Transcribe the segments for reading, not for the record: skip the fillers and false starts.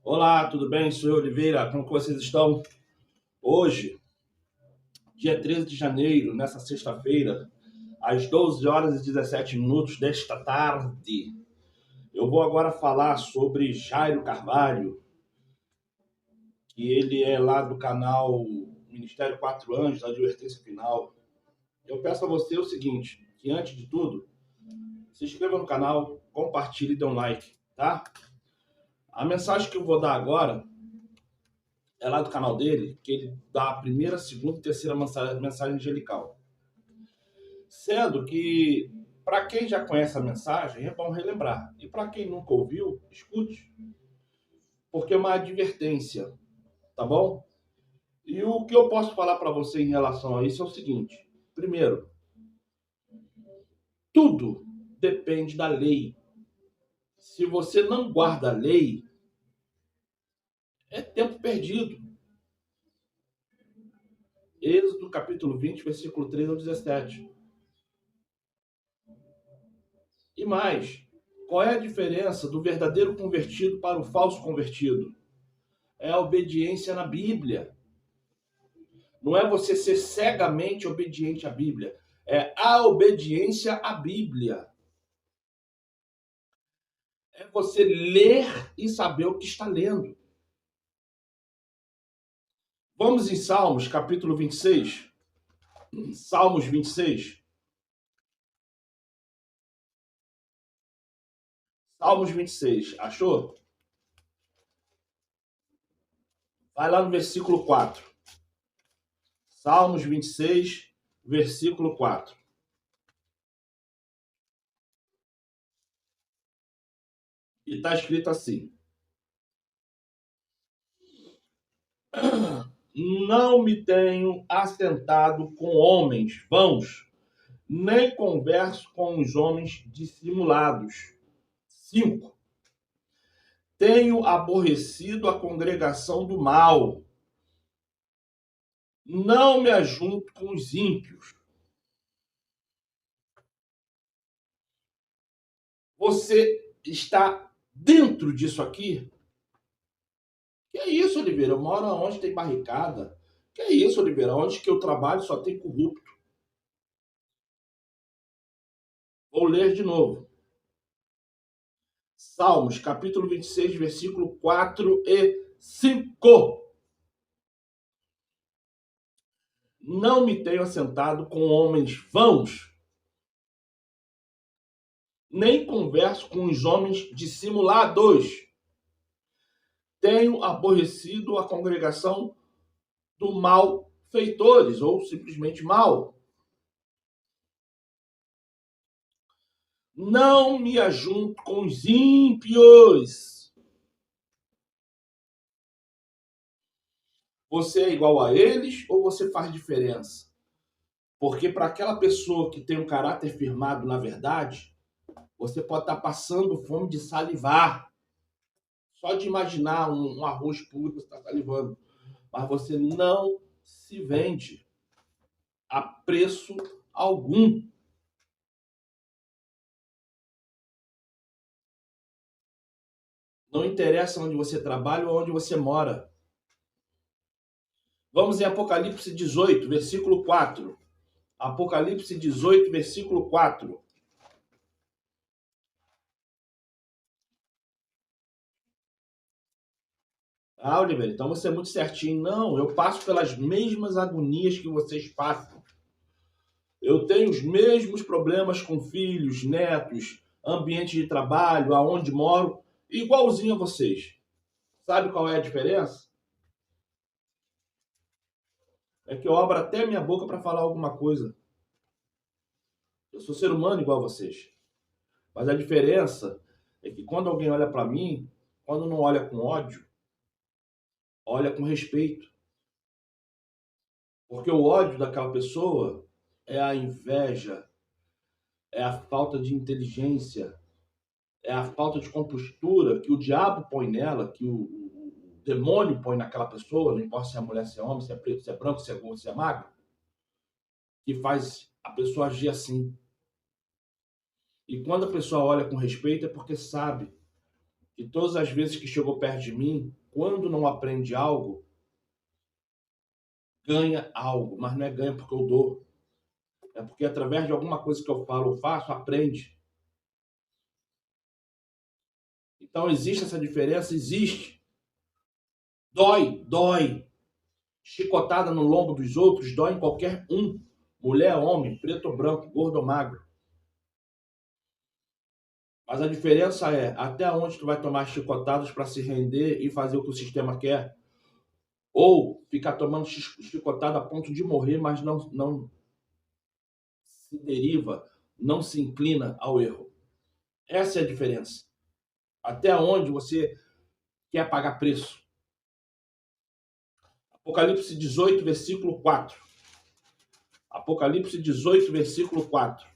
Olá, tudo bem? Sou eu, Oliveira. Como que vocês estão? Hoje, dia 13 de janeiro, nessa sexta-feira, às 12 horas e 17 minutos desta tarde, eu vou agora falar sobre Jairo Carvalho, que ele é lá do canal Ministério Quatro Anjos, Advertência Final. Eu peço a você o seguinte, que antes de tudo, se inscreva no canal, compartilhe e dê um like, tá? A mensagem que eu vou dar agora é lá do canal dele, que ele dá a primeira, segunda e terceira mensagem angelical. Sendo que, para quem já conhece a mensagem, é bom relembrar. E para quem nunca ouviu, escute, porque é uma advertência, tá bom? E o que eu posso falar para você em relação a isso é o seguinte. Primeiro, tudo depende da lei. Se você não guarda a lei, é tempo perdido. Êxodo capítulo 20, versículo 3 ao 17. E mais, qual é a diferença do verdadeiro convertido para o falso convertido? É a obediência na Bíblia. Não é você ser cegamente obediente à Bíblia. É a obediência à Bíblia. É você ler e saber o que está lendo. Vamos em Salmos, capítulo 26. Salmos 26. Salmos 26. Achou? Vai lá no versículo 4. Salmos 26, versículo 4. E está escrito assim: não me tenho assentado com homens vãos, nem converso com os homens dissimulados. 5. Tenho aborrecido a congregação do mal. Não me ajunto com os ímpios. Você está dentro disso aqui? Que é isso, Oliveira? Eu moro onde tem barricada. Que é isso, Oliveira? Onde que eu trabalho só tem corrupto. Vou ler de novo. Salmos, capítulo 26, versículo 4 e 5. Não me tenho assentado com homens vãos, nem converso com os homens dissimulados. Tenho aborrecido a congregação do malfeitores, ou simplesmente mal. Não me ajunto com os ímpios. Você é igual a eles ou você faz diferença? Porque para aquela pessoa que tem um caráter firmado na verdade, você pode estar passando fome de salivar. Só de imaginar um arroz puro, você está salivando. Mas você não se vende a preço algum. Não interessa onde você trabalha ou onde você mora. Vamos em Apocalipse 18, versículo 4. Apocalipse 18, versículo 4. Ah, Oliveira, então você é muito certinho. Não, eu passo pelas mesmas agonias que vocês passam. Eu tenho os mesmos problemas com filhos, netos, ambiente de trabalho, aonde moro, igualzinho a vocês. Sabe qual é a diferença? É que eu abro até minha boca para falar alguma coisa. Eu sou ser humano igual a vocês. Mas a diferença é que quando alguém olha para mim, quando não olha com ódio, olha com respeito. Porque o ódio daquela pessoa é a inveja, é a falta de inteligência, é a falta de compostura que o diabo põe nela, que o demônio põe naquela pessoa, não importa se é mulher, se é homem, se é preto, se é branco, se é gordo, se é magro, que faz a pessoa agir assim. E quando a pessoa olha com respeito é porque sabe que todas as vezes que chegou perto de mim, quando não aprende algo, ganha algo, mas não é ganha porque eu dou. É porque através de alguma coisa que eu falo ou faço, aprende. Então existe essa diferença? Existe. Dói, dói. Chicotada no lombo dos outros dói em qualquer um. Mulher, homem, preto ou branco, gordo ou magro. Mas a diferença é até onde tu vai tomar chicotadas para se render e fazer o que o sistema quer. Ou ficar tomando chicotada a ponto de morrer, mas não se deriva, não se inclina ao erro. Essa é a diferença. Até onde você quer pagar preço. Apocalipse 18, versículo 4. Apocalipse 18, versículo 4.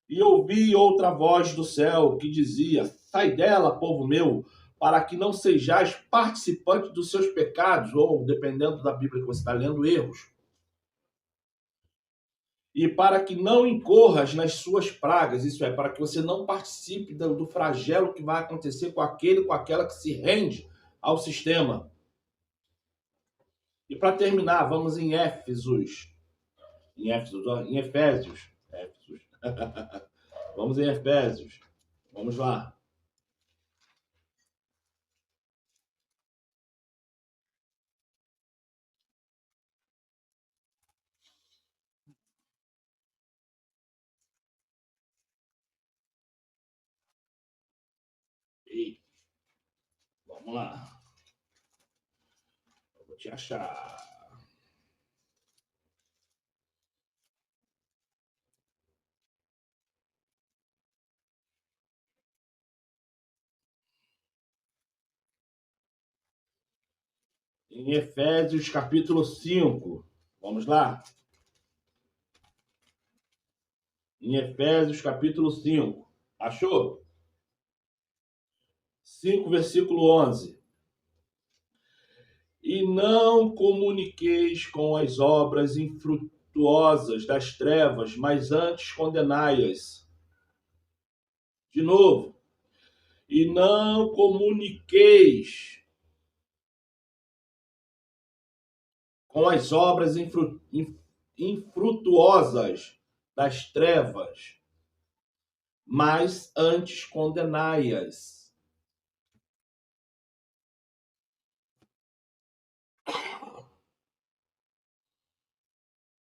E ouvi outra voz do céu que dizia: sai dela, povo meu, para que não sejais participantes dos seus pecados, ou, dependendo da Bíblia que você está lendo, erros. E para que não incorras nas suas pragas, isso é, para que você não participe do flagelo que vai acontecer com aquele, com aquela que se rende ao sistema. E para terminar, vamos em Efésios. Em Efésios. Vamos em Efésios. Vamos lá. E vamos lá. Eu vou te achar. Em Efésios capítulo 5. Vamos lá. Em Efésios capítulo 5. Achou? 5, versículo 11. E não comuniqueis com as obras infrutuosas das trevas, mas antes condenai-as. De novo. E não comuniqueis com as obras infrutuosas das trevas, mas antes condenai-as.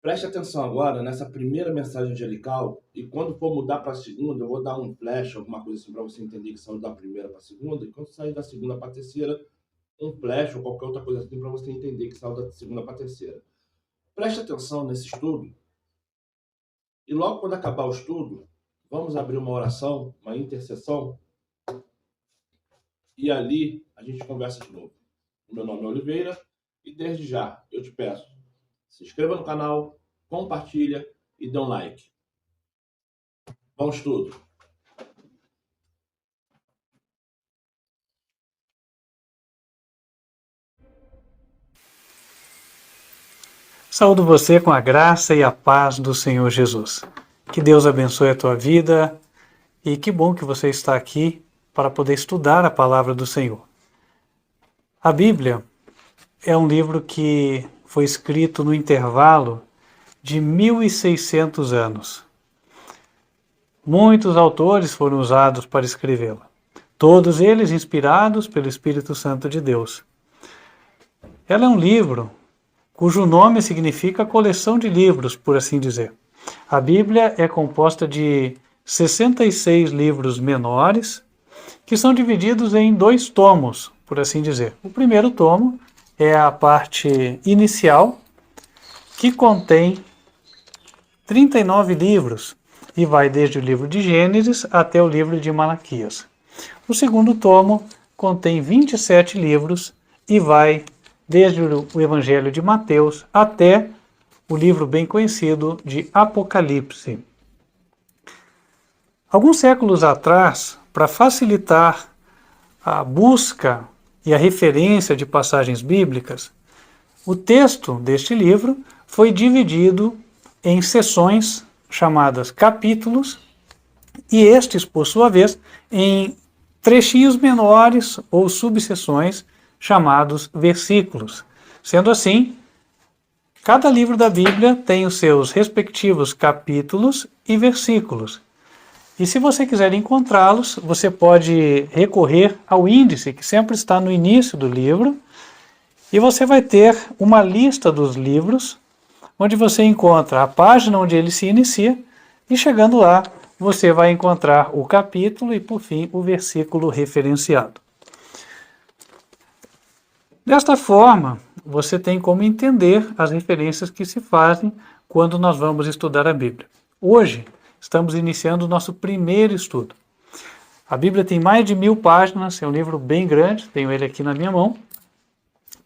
Preste atenção agora nessa primeira mensagem angelical, e quando for mudar para a segunda, eu vou dar um flash, alguma coisa assim, para você entender que saiu da primeira para a segunda, e quando sair da segunda para a terceira, um flash ou qualquer outra coisa assim, para você entender que saiu da segunda para a terceira. Preste atenção nesse estudo, e logo quando acabar o estudo, vamos abrir uma oração, uma intercessão, e ali a gente conversa de novo. O meu nome é Oliveira, e desde já eu te peço, se inscreva no canal, compartilha e dê um like. Bom estudo! Saúdo você com a graça e a paz do Senhor Jesus. Que Deus abençoe a tua vida e que bom que você está aqui para poder estudar a palavra do Senhor. A Bíblia é um livro que foi escrito no intervalo de 1600 anos. Muitos autores foram usados para escrevê-la, todos eles inspirados pelo Espírito Santo de Deus. Ela é um livro cujo nome significa coleção de livros, por assim dizer. A Bíblia é composta de 66 livros menores, que são divididos em 2 tomos, por assim dizer. O primeiro tomo é a parte inicial, que contém 39 livros, e vai desde o livro de Gênesis até o livro de Malaquias. O segundo tomo contém 27 livros e vai desde o Evangelho de Mateus até o livro bem conhecido de Apocalipse. Alguns séculos atrás, para facilitar a busca e a referência de passagens bíblicas, o texto deste livro foi dividido em seções chamadas capítulos, e estes, por sua vez, em trechinhos menores ou subseções chamados versículos. Sendo assim, cada livro da Bíblia tem os seus respectivos capítulos e versículos. E se você quiser encontrá-los, você pode recorrer ao índice que sempre está no início do livro, e você vai ter uma lista dos livros, onde você encontra a página onde ele se inicia, e chegando lá, você vai encontrar o capítulo e, por fim, o versículo referenciado. Desta forma, você tem como entender as referências que se fazem quando nós vamos estudar a Bíblia. Hoje, estamos iniciando o nosso primeiro estudo. A Bíblia tem mais de 1000 páginas, é um livro bem grande, tenho ele aqui na minha mão.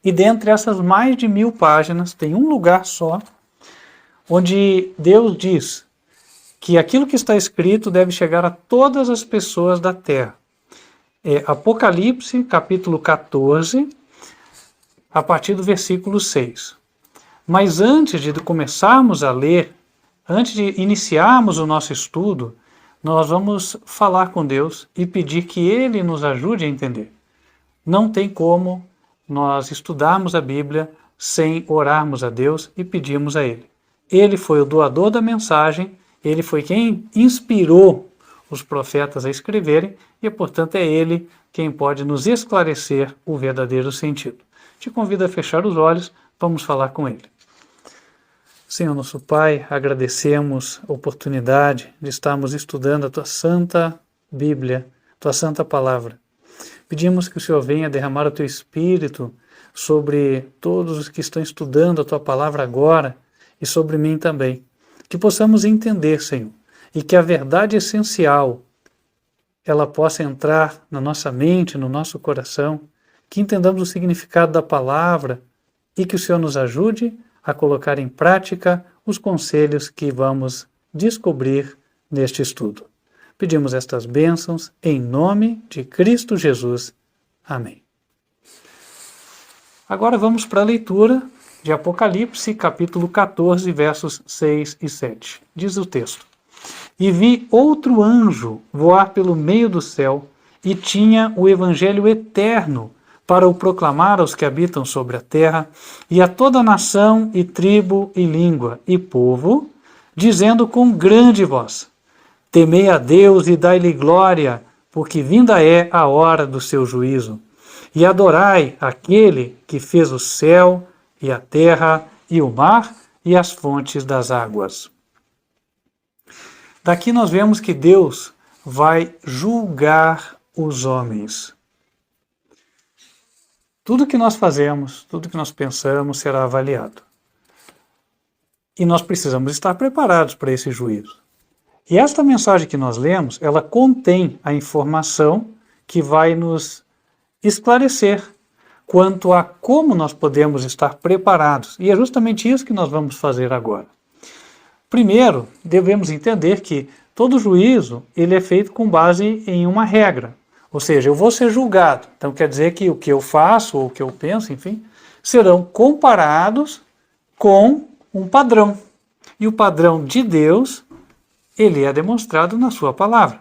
E dentre essas mais de 1000 páginas, tem um lugar só, onde Deus diz que aquilo que está escrito deve chegar a todas as pessoas da terra. É Apocalipse, capítulo 14, a partir do versículo 6. Mas antes de começarmos a ler, antes de iniciarmos o nosso estudo, nós vamos falar com Deus e pedir que Ele nos ajude a entender. Não tem como nós estudarmos a Bíblia sem orarmos a Deus e pedirmos a Ele. Ele foi o doador da mensagem, Ele foi quem inspirou os profetas a escreverem e, portanto, é Ele quem pode nos esclarecer o verdadeiro sentido. Te convido a fechar os olhos, vamos falar com Ele. Senhor nosso Pai, agradecemos a oportunidade de estarmos estudando a Tua Santa Bíblia, Tua Santa Palavra. Pedimos que o Senhor venha derramar o Teu Espírito sobre todos os que estão estudando a Tua Palavra agora e sobre mim também. Que possamos entender, Senhor, e que a verdade essencial ela possa entrar na nossa mente, no nosso coração, que entendamos o significado da palavra e que o Senhor nos ajude a colocar em prática os conselhos que vamos descobrir neste estudo. Pedimos estas bênçãos em nome de Cristo Jesus. Amém. Agora vamos para a leitura de Apocalipse, capítulo 14, versos 6 e 7. Diz o texto: E vi outro anjo voar pelo meio do céu, e tinha o evangelho eterno para o proclamar aos que habitam sobre a terra, e a toda nação, e tribo, e língua, e povo, dizendo com grande voz: Temei a Deus e dai-lhe glória, porque vinda é a hora do seu juízo. E adorai aquele que fez o céu, e a terra, e o mar, e as fontes das águas. Daqui nós vemos que Deus vai julgar os homens. Tudo que nós fazemos, tudo que nós pensamos será avaliado. E nós precisamos estar preparados para esse juízo. E esta mensagem que nós lemos, ela contém a informação que vai nos esclarecer quanto a como nós podemos estar preparados. E é justamente isso que nós vamos fazer agora. Primeiro, devemos entender que todo juízo ele é feito com base em uma regra. Ou seja, eu vou ser julgado. Então quer dizer que o que eu faço ou o que eu penso, enfim, serão comparados com um padrão. E o padrão de Deus, ele é demonstrado na sua palavra.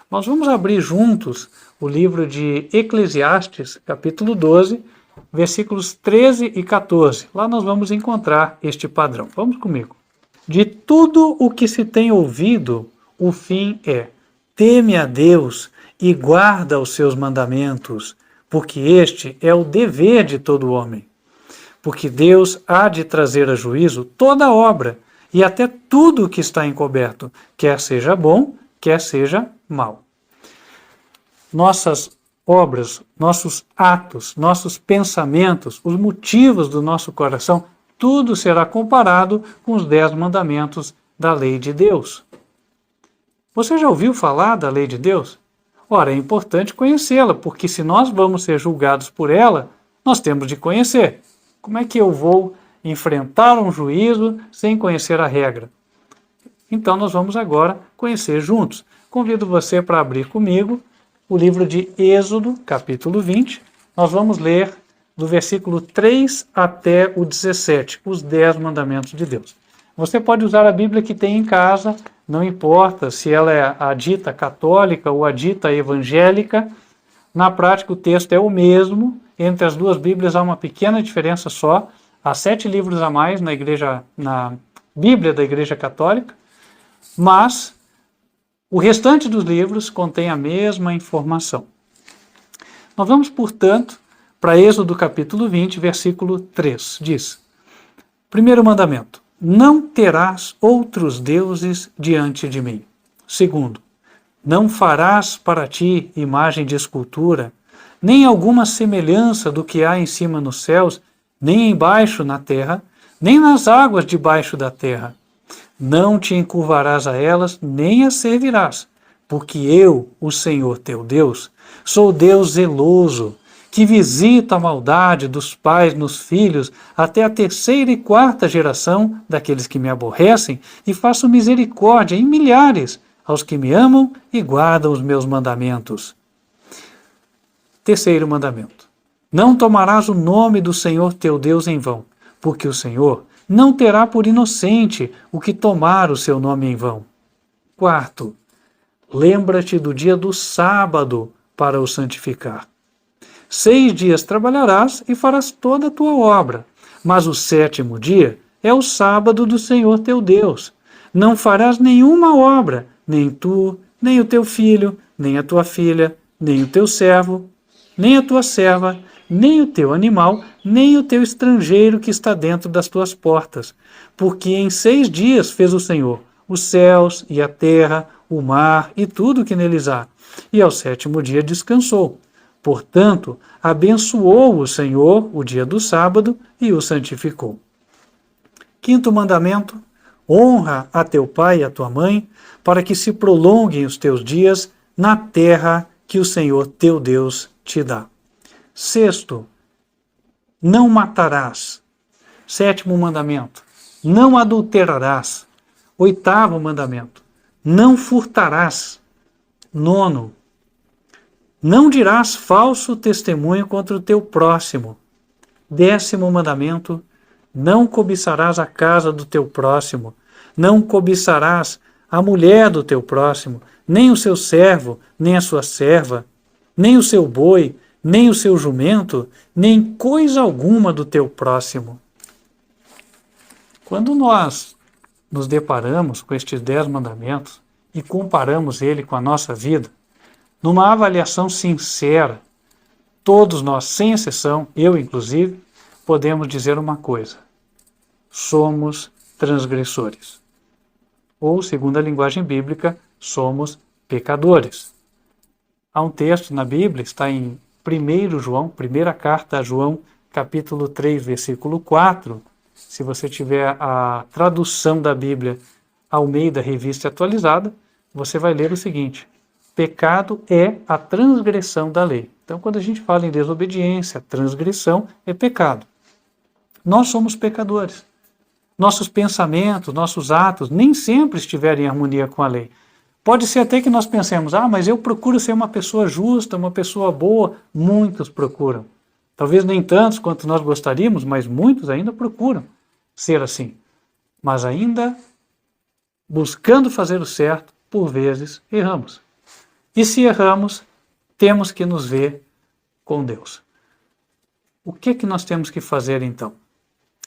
Nós vamos abrir juntos o livro de Eclesiastes, capítulo 12, versículos 13 e 14. Lá nós vamos encontrar este padrão. Vamos comigo. De tudo o que se tem ouvido, o fim é: teme a Deus e guarda os seus mandamentos, porque este é o dever de todo homem. Porque Deus há de trazer a juízo toda obra, e até tudo o que está encoberto, quer seja bom, quer seja mal. Nossas obras, nossos atos, nossos pensamentos, os motivos do nosso coração, tudo será comparado com os 10 mandamentos da lei de Deus. Você já ouviu falar da lei de Deus? Ora, é importante conhecê-la, porque se nós vamos ser julgados por ela, nós temos de conhecer. Como é que eu vou enfrentar um juízo sem conhecer a regra? Então nós vamos agora conhecer juntos. Convido você para abrir comigo o livro de Êxodo, capítulo 20. Nós vamos ler do versículo 3 até o 17, os 10 mandamentos de Deus. Você pode usar a Bíblia que tem em casa, não importa se ela é a dita católica ou a dita evangélica, na prática o texto é o mesmo. Entre as duas Bíblias há uma pequena diferença só. Há 7 livros a mais na Bíblia da Igreja Católica, mas o restante dos livros contém a mesma informação. Nós vamos, portanto, para Êxodo capítulo 20, versículo 3. Diz: primeiro mandamento: não terás outros deuses diante de mim. Segundo: não farás para ti imagem de escultura, nem alguma semelhança do que há em cima nos céus, nem embaixo na terra, nem nas águas debaixo da terra. Não te encurvarás a elas, nem as servirás, porque eu, o Senhor teu Deus, sou Deus zeloso, que visita a maldade dos pais nos filhos até a 3ª e 4ª geração daqueles que me aborrecem, e faço misericórdia em milhares aos que me amam e guardam os meus mandamentos. Terceiro mandamento: não tomarás o nome do Senhor teu Deus em vão, porque o Senhor não terá por inocente o que tomar o seu nome em vão. Quarto: lembra-te do dia do sábado para o santificar. 6 dias trabalharás e farás toda a tua obra, mas o 7º dia é o sábado do Senhor teu Deus. Não farás nenhuma obra, nem tu, nem o teu filho, nem a tua filha, nem o teu servo, nem a tua serva, nem o teu animal, nem o teu estrangeiro que está dentro das tuas portas. Porque em 6 dias fez o Senhor os céus e a terra, o mar e tudo que neles há. E ao 7º dia descansou. Portanto, abençoou o Senhor o dia do sábado e o santificou. Quinto mandamento: honra a teu pai e a tua mãe, para que se prolonguem os teus dias na terra que o Senhor teu Deus te dá. Sexto: não matarás. 7º mandamento: não adulterarás. 8º mandamento: não furtarás. 9: não dirás falso testemunho contra o teu próximo. 10º mandamento: não cobiçarás a casa do teu próximo. Não cobiçarás a mulher do teu próximo, nem o seu servo, nem a sua serva, nem o seu boi, nem o seu jumento, nem coisa alguma do teu próximo. Quando nós nos deparamos com estes 10 mandamentos e comparamos ele com a nossa vida, numa avaliação sincera, todos nós, sem exceção, eu inclusive, podemos dizer uma coisa: somos transgressores. Ou, segundo a linguagem bíblica, somos pecadores. Há um texto na Bíblia, está em 1 João, primeira carta a João, capítulo 3, versículo 4. Se você tiver a tradução da Bíblia Almeida Revista Atualizada, você vai ler o seguinte: pecado é a transgressão da lei. Então, quando a gente fala em desobediência, transgressão é pecado. Nós somos pecadores. Nossos pensamentos, nossos atos nem sempre estiverem em harmonia com a lei. Pode ser até que nós pensemos: mas eu procuro ser uma pessoa justa, uma pessoa boa. Muitos procuram. Talvez nem tantos quanto nós gostaríamos, mas muitos ainda procuram ser assim. Mas ainda, buscando fazer o certo, por vezes erramos. E se erramos, temos que nos ver com Deus. O que nós temos que fazer então?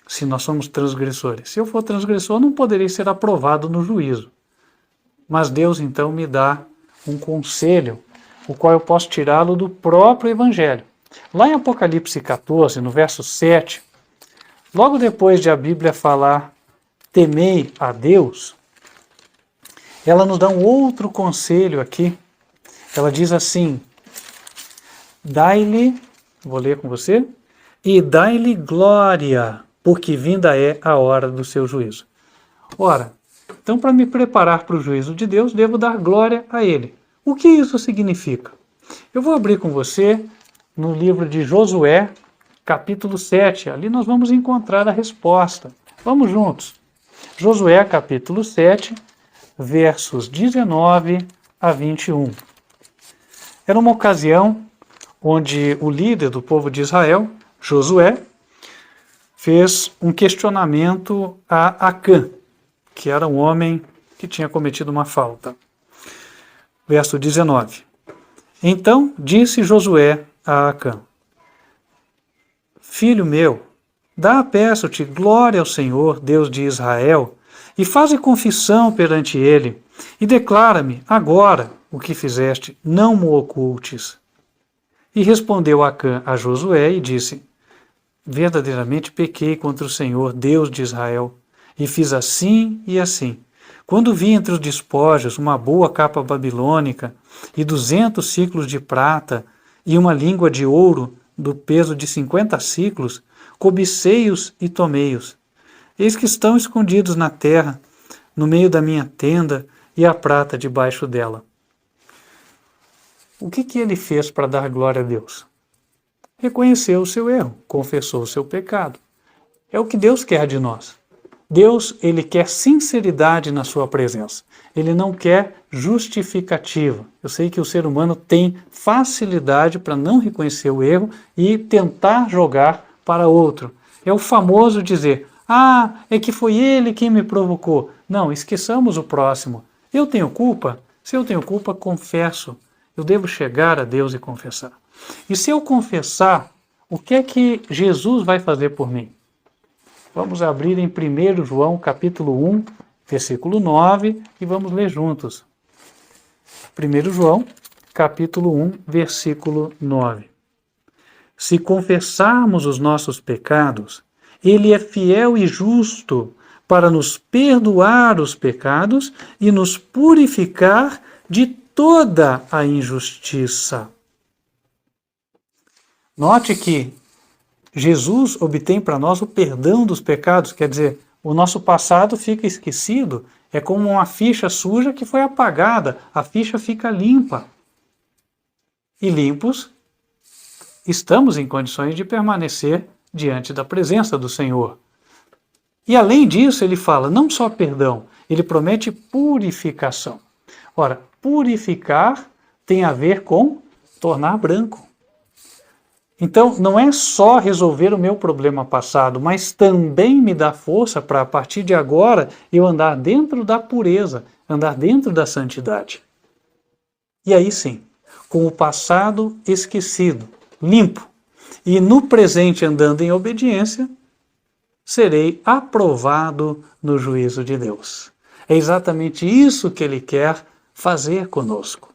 Se nós somos transgressores. Se eu for transgressor, não poderei ser aprovado no juízo. Mas Deus então me dá um conselho, o qual eu posso tirá-lo do próprio Evangelho. Lá em Apocalipse 14, no verso 7, logo depois de a Bíblia falar temei a Deus, ela nos dá um outro conselho aqui. Ela diz assim: dai-lhe, vou ler com você, e dai-lhe glória, porque vinda é a hora do seu juízo. Ora, então para me preparar para o juízo de Deus, devo dar glória a Ele. O que isso significa? Eu vou abrir com você no livro de Josué, capítulo 7. Ali nós vamos encontrar a resposta. Vamos juntos. Josué, capítulo 7, versos 19 a 21. Era uma ocasião onde o líder do povo de Israel, Josué, fez um questionamento a Acã, que era um homem que tinha cometido uma falta. Verso 19. Então disse Josué a Acã: Filho meu, dá, peço-te, glória ao Senhor, Deus de Israel, e faze confissão perante ele, e declara-me agora o que fizeste, não mo ocultes. E respondeu Acã a Josué e disse: Verdadeiramente pequei contra o Senhor, Deus de Israel, e fiz assim e assim. Quando vi entre os despojos uma boa capa babilônica e 200 siclos de prata e uma língua de ouro do peso de 50 siclos, cobicei-os e tomei-os. Eis que estão escondidos na terra, no meio da minha tenda, e a prata debaixo dela. O que ele fez para dar glória a Deus? Reconheceu o seu erro, confessou o seu pecado. É o que Deus quer de nós. Deus, ele quer sinceridade na sua presença. Ele não quer justificativa. Eu sei que o ser humano tem facilidade para não reconhecer o erro e tentar jogar para outro. É o famoso dizer: é que foi ele quem me provocou. Não, esqueçamos o próximo. Eu tenho culpa? Se eu tenho culpa, confesso. Eu devo chegar a Deus e confessar. E se eu confessar, o que é que Jesus vai fazer por mim? Vamos abrir em 1 João capítulo 1, versículo 9, e vamos ler juntos. 1 João capítulo 1, versículo 9. Se confessarmos os nossos pecados, Ele é fiel e justo para nos perdoar os pecados e nos purificar de toda a injustiça. Note que Jesus obtém para nós o perdão dos pecados, quer dizer, o nosso passado fica esquecido, é como uma ficha suja que foi apagada, a ficha fica limpa. E limpos, estamos em condições de permanecer diante da presença do Senhor. E além disso, ele fala não só perdão, ele promete purificação. Ora, purificar tem a ver com tornar branco. Então, não é só resolver o meu problema passado, mas também me dá força para, a partir de agora, eu andar dentro da pureza, andar dentro da santidade. E aí sim, com o passado esquecido, limpo, e no presente andando em obediência, serei aprovado no juízo de Deus. É exatamente isso que Ele quer fazer conosco.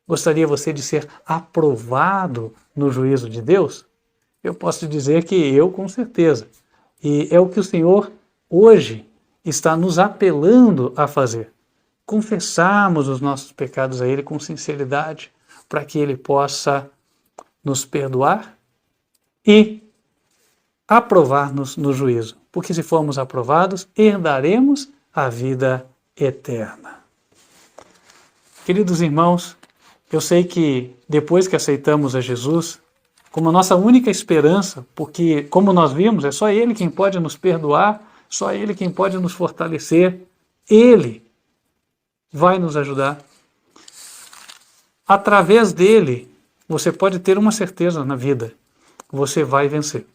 Gostaria você de ser aprovado no juízo de Deus? Eu posso dizer que eu, com certeza. E é o que o Senhor hoje está nos apelando a fazer. Confessarmos os nossos pecados a Ele com sinceridade, para que Ele possa nos perdoar e aprovar-nos no juízo. Porque se formos aprovados, herdaremos a vida eterna. Queridos irmãos, eu sei que depois que aceitamos a Jesus, como a nossa única esperança, porque, como nós vimos, é só Ele quem pode nos perdoar, só Ele quem pode nos fortalecer, Ele vai nos ajudar. Através dele, você pode ter uma certeza na vida, você vai vencer.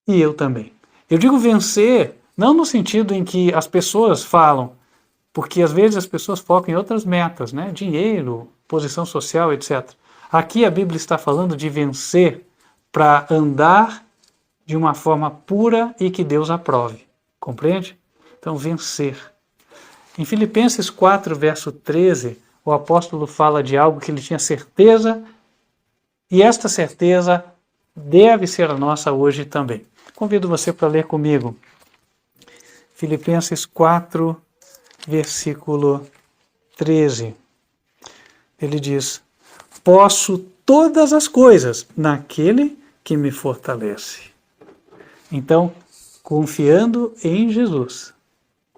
E eu também. Eu digo vencer, não no sentido em que as pessoas falam, porque às vezes as pessoas focam em outras metas, né? Dinheiro, posição social, etc. Aqui a Bíblia está falando de vencer para andar de uma forma pura e que Deus aprove. Compreende? Então, vencer. Em Filipenses 4, verso 13, o apóstolo fala de algo que ele tinha certeza, e esta certeza deve ser a nossa hoje também. Convido você para ler comigo. Filipenses 4, versículo 13. Ele diz: posso todas as coisas naquele que me fortalece. Então, confiando em Jesus,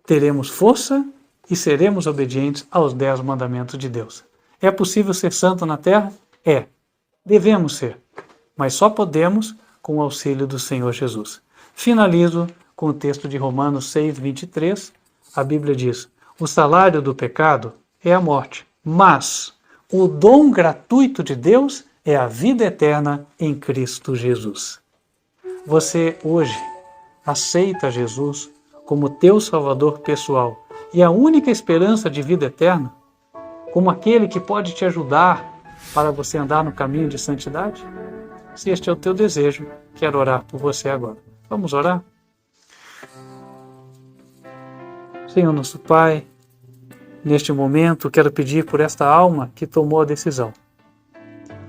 teremos força e seremos obedientes aos 10 mandamentos de Deus. É possível ser santo na terra? É. Devemos ser. Mas só podemos com o auxílio do Senhor Jesus. Finalizo com o texto de Romanos 6, 23. A Bíblia diz: o salário do pecado é a morte, mas o dom gratuito de Deus é a vida eterna em Cristo Jesus. Você hoje aceita Jesus como teu Salvador pessoal e a única esperança de vida eterna, como aquele que pode te ajudar para você andar no caminho de santidade? Se este é o teu desejo, quero orar por você agora. Vamos orar? Senhor nosso Pai, neste momento quero pedir por esta alma que tomou a decisão.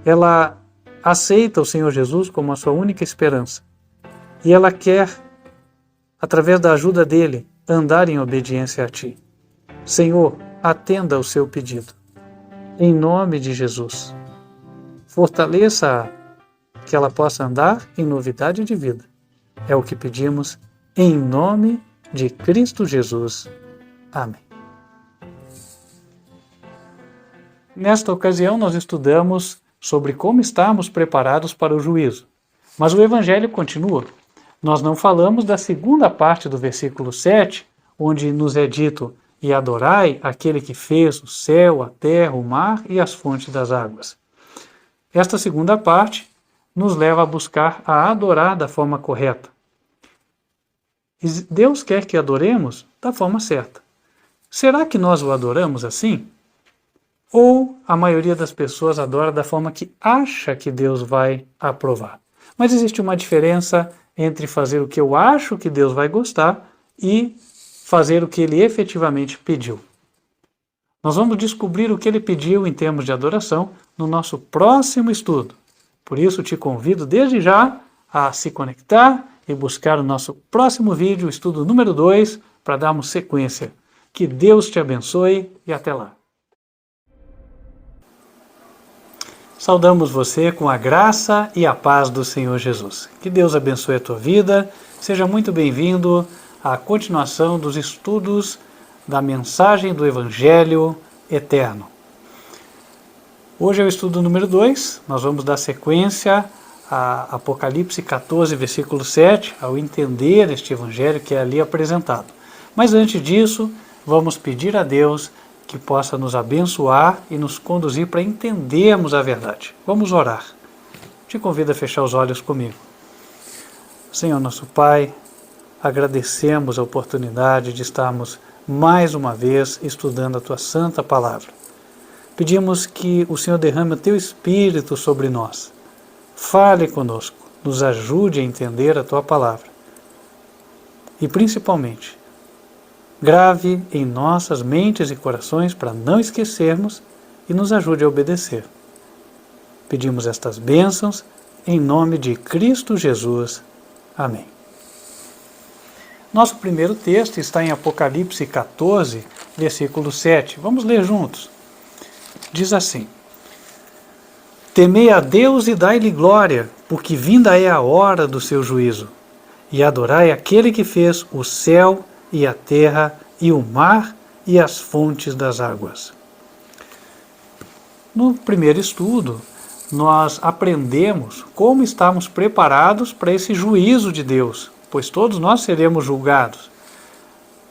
Ela aceita o Senhor Jesus como a sua única esperança e ela quer, através da ajuda dele, andar em obediência a Ti. Senhor, atenda ao seu pedido. Em nome de Jesus, fortaleça-a, que ela possa andar em novidade de vida. É o que pedimos em nome de Cristo Jesus. Amém. Nesta ocasião, nós estudamos sobre como estarmos preparados para o juízo. Mas o Evangelho continua. Nós não falamos da segunda parte do versículo 7, onde nos é dito: e adorai aquele que fez o céu, a terra, o mar e as fontes das águas. Esta segunda parte nos leva a buscar a adorar da forma correta. E Deus quer que adoremos da forma certa. Será que nós o adoramos assim? Ou a maioria das pessoas adora da forma que acha que Deus vai aprovar? Mas existe uma diferença entre fazer o que eu acho que Deus vai gostar e fazer o que Ele efetivamente pediu. Nós vamos descobrir o que Ele pediu em termos de adoração no nosso próximo estudo. Por isso te convido desde já a se conectar e buscar o nosso próximo vídeo, o estudo número 2, para darmos sequência. Que Deus te abençoe e até lá. Saudamos você com a graça e a paz do Senhor Jesus. Que Deus abençoe a tua vida. Seja muito bem-vindo à continuação dos estudos da mensagem do Evangelho Eterno. Hoje é o estudo número 2. Nós vamos dar sequência a Apocalipse 14, versículo 7, ao entender este Evangelho que é ali apresentado. Mas antes disso, vamos pedir a Deus que possa nos abençoar e nos conduzir para entendermos a verdade. Vamos orar. Te convido a fechar os olhos comigo. Senhor nosso Pai, agradecemos a oportunidade de estarmos mais uma vez estudando a Tua Santa Palavra. Pedimos que o Senhor derrame o Teu Espírito sobre nós. Fale conosco, nos ajude a entender a Tua Palavra. E principalmente, grave em nossas mentes e corações para não esquecermos e nos ajude a obedecer. Pedimos estas bênçãos em nome de Cristo Jesus. Amém. Nosso primeiro texto está em Apocalipse 14, versículo 7. Vamos ler juntos. Diz assim: temei a Deus e dai-lhe glória, porque vinda é a hora do seu juízo, e adorai aquele que fez o céu e a terra, e o mar, e as fontes das águas. No primeiro estudo, nós aprendemos como estamos preparados para esse juízo de Deus, pois todos nós seremos julgados.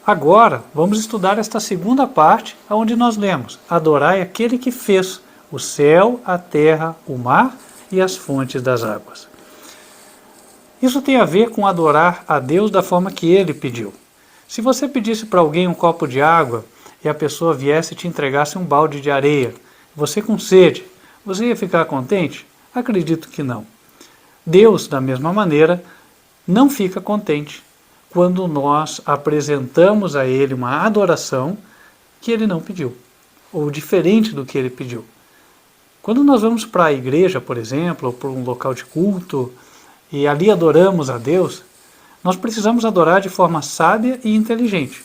Agora, vamos estudar esta segunda parte, onde nós lemos: adorai aquele que fez o céu, a terra, o mar e as fontes das águas. Isso tem a ver com adorar a Deus da forma que Ele pediu. Se você pedisse para alguém um copo de água e a pessoa viesse e te entregasse um balde de areia, você com sede, você ia ficar contente? Acredito que não. Deus, da mesma maneira, não fica contente quando nós apresentamos a Ele uma adoração que Ele não pediu, ou diferente do que Ele pediu. Quando nós vamos para a igreja, por exemplo, ou para um local de culto, e ali adoramos a Deus, nós precisamos adorar de forma sábia e inteligente,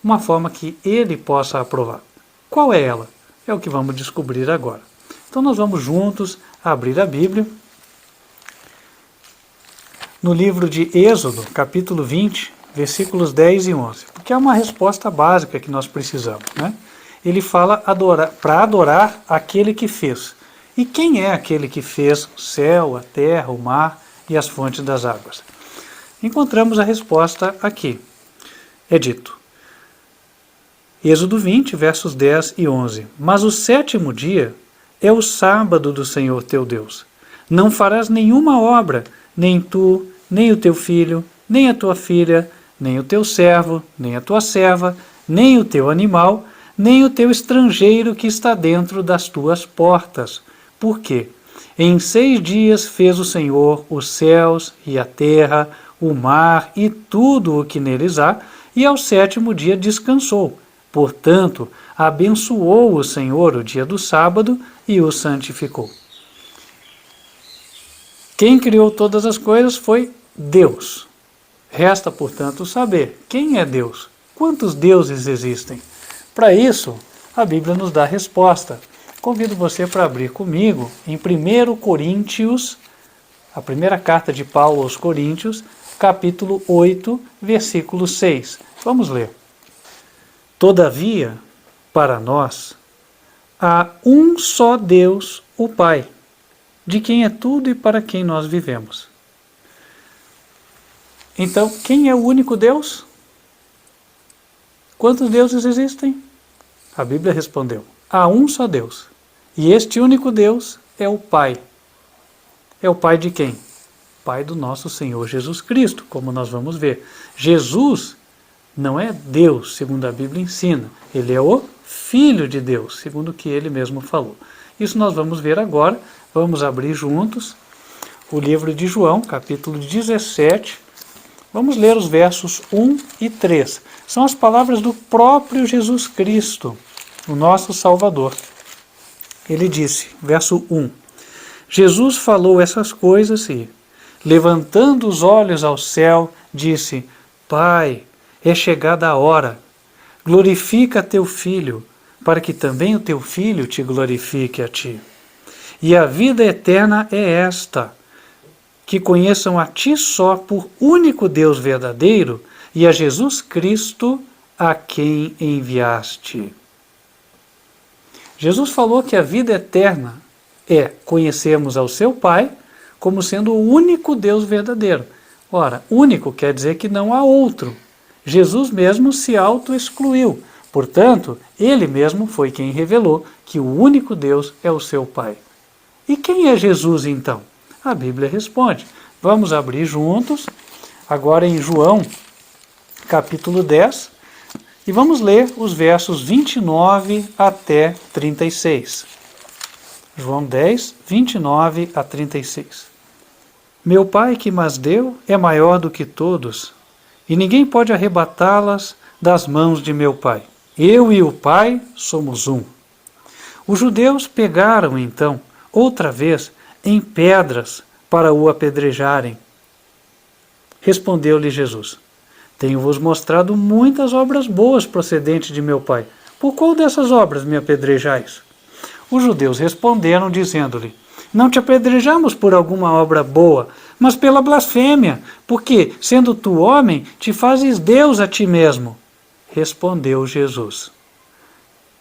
uma forma que Ele possa aprovar. Qual é ela? É o que vamos descobrir agora. Então nós vamos juntos abrir a Bíblia no livro de Êxodo, capítulo 20, versículos 10 e 11, porque é uma resposta básica que nós precisamos, né? Ele fala para adorar aquele que fez. E quem é aquele que fez o céu, a terra, o mar e as fontes das águas? Encontramos a resposta aqui. É dito, Êxodo 20, versos 10 e 11. Mas o sétimo dia é o sábado do Senhor teu Deus. Não farás nenhuma obra, nem tu, nem o teu filho, nem a tua filha, nem o teu servo, nem a tua serva, nem o teu animal, nem o teu estrangeiro que está dentro das tuas portas. Por quê? Em 6 dias fez o Senhor os céus e a terra, o mar e tudo o que neles há, e ao 7º dia descansou. Portanto, abençoou o Senhor o dia do sábado e o santificou. Quem criou todas as coisas foi Deus. Resta, portanto, saber quem é Deus, quantos deuses existem. Para isso, a Bíblia nos dá a resposta. Convido você para abrir comigo em 1 Coríntios, a primeira carta de Paulo aos Coríntios, capítulo 8, versículo 6. Vamos ler. Todavia, para nós, há um só Deus, o Pai, de quem é tudo e para quem nós vivemos. Então, quem é o único Deus? Quantos deuses existem? A Bíblia respondeu, há um só Deus. E este único Deus é o Pai. É o Pai de quem? Pai do nosso Senhor Jesus Cristo, como nós vamos ver. Jesus não é Deus, segundo a Bíblia ensina. Ele é o Filho de Deus, segundo o que ele mesmo falou. Isso nós vamos ver agora. Vamos abrir juntos o livro de João, capítulo 17. Vamos ler os versos 1 e 3. São as palavras do próprio Jesus Cristo, o nosso Salvador. Ele disse, verso 1, Jesus falou essas coisas e, levantando os olhos ao céu, disse, Pai, é chegada a hora, glorifica teu Filho, para que também o teu Filho te glorifique a ti. E a vida eterna é esta, que conheçam a ti só por único Deus verdadeiro e a Jesus Cristo a quem enviaste. Jesus falou que a vida eterna é conhecermos ao seu Pai como sendo o único Deus verdadeiro. Ora, único quer dizer que não há outro. Jesus mesmo se auto-excluiu. Portanto, ele mesmo foi quem revelou que o único Deus é o seu Pai. E quem é Jesus então? A Bíblia responde. Vamos abrir juntos, agora em João, capítulo 10, e vamos ler os versos 29 até 36. João 10, 29 a 36. Meu Pai que mas deu é maior do que todos, e ninguém pode arrebatá-las das mãos de meu Pai. Eu e o Pai somos um. Os judeus pegaram então, outra vez, em pedras para o apedrejarem. Respondeu-lhe Jesus, tenho-vos mostrado muitas obras boas procedentes de meu Pai. Por qual dessas obras me apedrejais? Os judeus responderam, dizendo-lhe, não te apedrejamos por alguma obra boa, mas pela blasfêmia, porque, sendo tu homem, te fazes Deus a ti mesmo. Respondeu Jesus,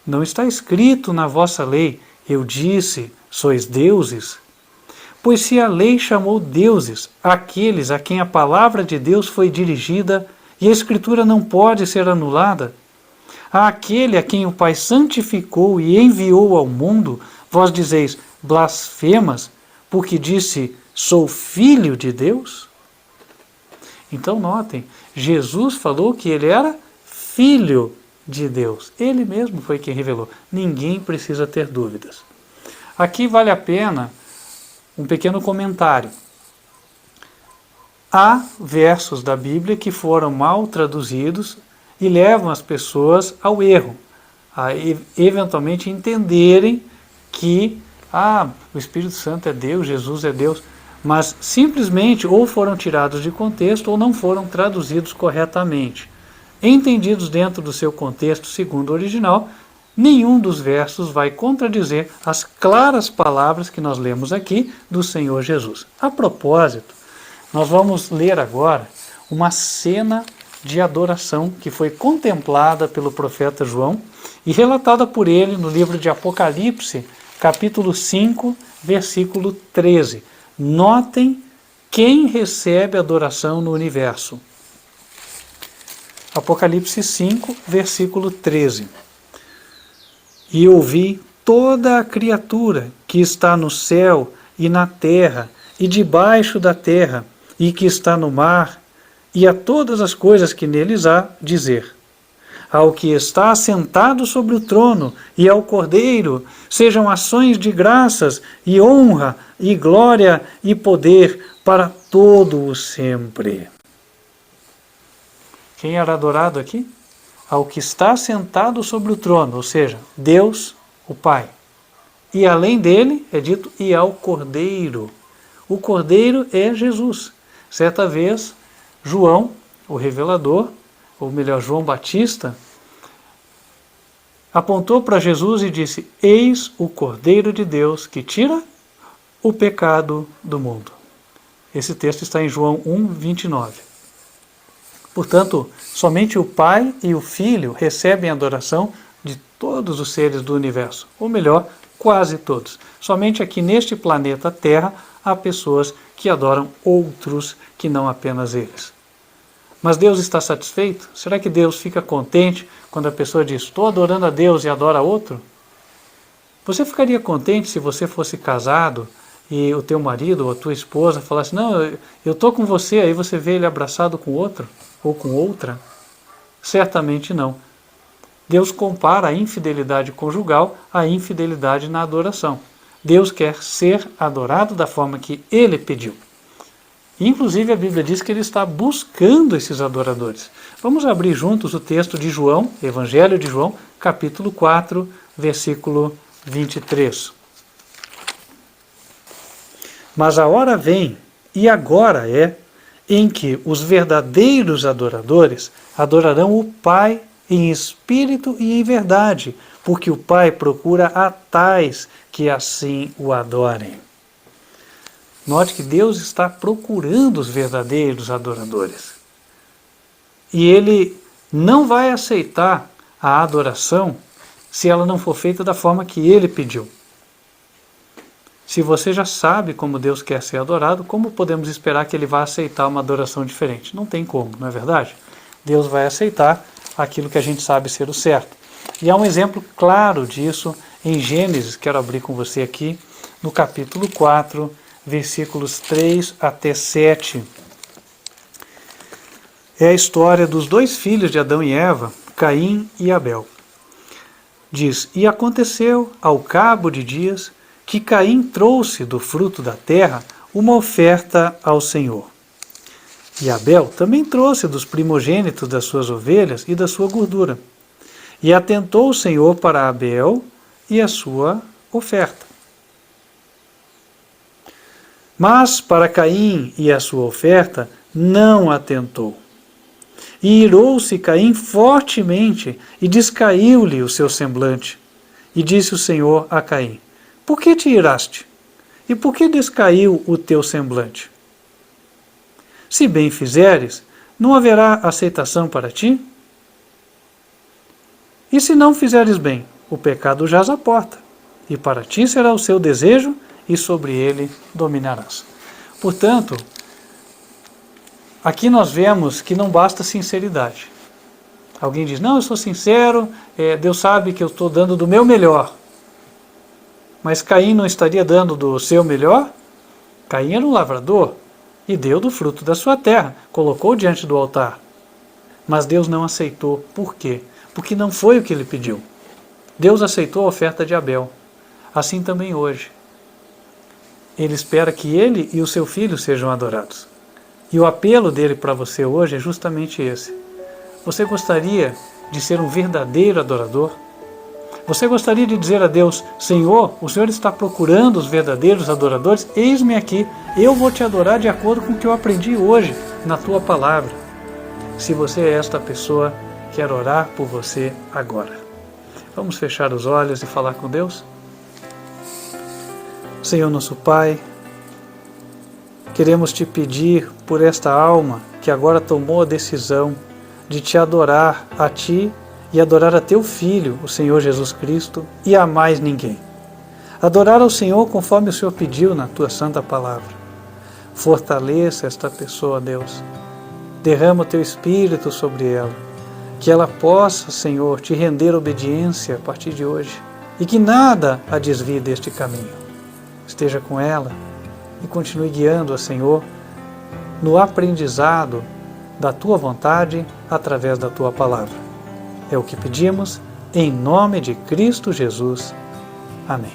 não está escrito na vossa lei, eu disse, sois deuses? Pois se a lei chamou deuses aqueles a quem a palavra de Deus foi dirigida e a Escritura não pode ser anulada, àquele a quem o Pai santificou e enviou ao mundo, vós dizeis blasfemas, porque disse, sou filho de Deus? Então notem, Jesus falou que ele era filho de Deus. Ele mesmo foi quem revelou. Ninguém precisa ter dúvidas. Aqui vale a pena um pequeno comentário. Há versos da Bíblia que foram mal traduzidos e levam as pessoas ao erro, a eventualmente entenderem que o Espírito Santo é Deus, Jesus é Deus, mas simplesmente ou foram tirados de contexto ou não foram traduzidos corretamente. Entendidos dentro do seu contexto segundo o original, nenhum dos versos vai contradizer as claras palavras que nós lemos aqui do Senhor Jesus. A propósito, nós vamos ler agora uma cena de adoração que foi contemplada pelo profeta João e relatada por ele no livro de Apocalipse, capítulo 5, versículo 13. Notem quem recebe adoração no universo. Apocalipse 5, versículo 13. E ouvi toda a criatura que está no céu e na terra e debaixo da terra e que está no mar e a todas as coisas que neles há dizer: ao que está assentado sobre o trono e ao Cordeiro, sejam ações de graças e honra e glória e poder para todo o sempre. Quem era adorado aqui? Ao que está sentado sobre o trono, ou seja, Deus, o Pai. E além dele, é dito, e ao Cordeiro. O Cordeiro é Jesus. Certa vez, João, o revelador, ou melhor, João Batista, apontou para Jesus e disse: eis o Cordeiro de Deus que tira o pecado do mundo. Esse texto está em João 1:29. Portanto, somente o Pai e o Filho recebem a adoração de todos os seres do universo, ou melhor, quase todos. Somente aqui neste planeta Terra há pessoas que adoram outros que não apenas eles. Mas Deus está satisfeito? Será que Deus fica contente quando a pessoa diz: estou adorando a Deus e adora outro? Você ficaria contente se você fosse casado e o teu marido ou a tua esposa falasse: não, eu estou com você, aí você vê ele abraçado com outro ou com outra? Certamente não. Deus compara a infidelidade conjugal à infidelidade na adoração. Deus quer ser adorado da forma que Ele pediu. Inclusive a Bíblia diz que Ele está buscando esses adoradores. Vamos abrir juntos o texto de João, Evangelho de João, capítulo 4, versículo 23. Mas a hora vem, e agora é, em que os verdadeiros adoradores adorarão o Pai em espírito e em verdade, porque o Pai procura a tais que assim o adorem. Note que Deus está procurando os verdadeiros adoradores. E Ele não vai aceitar a adoração se ela não for feita da forma que Ele pediu. Se você já sabe como Deus quer ser adorado, como podemos esperar que Ele vá aceitar uma adoração diferente? Não tem como, não é verdade? Deus vai aceitar aquilo que a gente sabe ser o certo. E há um exemplo claro disso em Gênesis, quero abrir com você aqui, no capítulo 4, versículos 3 até 7. É a história dos dois filhos de Adão e Eva, Caim e Abel. Diz: e aconteceu, ao cabo de dias, que Caim trouxe do fruto da terra uma oferta ao Senhor. E Abel também trouxe dos primogênitos das suas ovelhas e da sua gordura. E atentou o Senhor para Abel e a sua oferta. Mas para Caim e a sua oferta não atentou. E irou-se Caim fortemente e descaiu-lhe o seu semblante. E disse o Senhor a Caim: por que te iraste? E por que descaiu o teu semblante? Se bem fizeres, não haverá aceitação para ti? E se não fizeres bem, o pecado jaz à porta, e para ti será o seu desejo, e sobre ele dominarás. Portanto, aqui nós vemos que não basta sinceridade. Alguém diz: não, eu sou sincero, Deus sabe que eu estou dando do meu melhor. Mas Caim não estaria dando do seu melhor? Caim era um lavrador e deu do fruto da sua terra, colocou diante do altar. Mas Deus não aceitou. Por quê? Porque não foi o que ele pediu. Deus aceitou a oferta de Abel. Assim também hoje. Ele espera que ele e o seu filho sejam adorados. E o apelo dele para você hoje é justamente esse. Você gostaria de ser um verdadeiro adorador? Você gostaria de dizer a Deus: Senhor, o Senhor está procurando os verdadeiros adoradores? Eis-me aqui, eu vou te adorar de acordo com o que eu aprendi hoje na tua palavra. Se você é esta pessoa, quero orar por você agora. Vamos fechar os olhos e falar com Deus? Senhor nosso Pai, queremos te pedir por esta alma que agora tomou a decisão de te adorar a ti e adorar a teu Filho, o Senhor Jesus Cristo, e a mais ninguém. Adorar ao Senhor conforme o Senhor pediu na tua santa palavra. Fortaleça esta pessoa, Deus. Derrama o teu Espírito sobre ela. Que ela possa, Senhor, te render obediência a partir de hoje. E que nada a desvie deste caminho. Esteja com ela e continue guiando-a, Senhor, no aprendizado da tua vontade através da tua palavra. É o que pedimos, em nome de Cristo Jesus. Amém.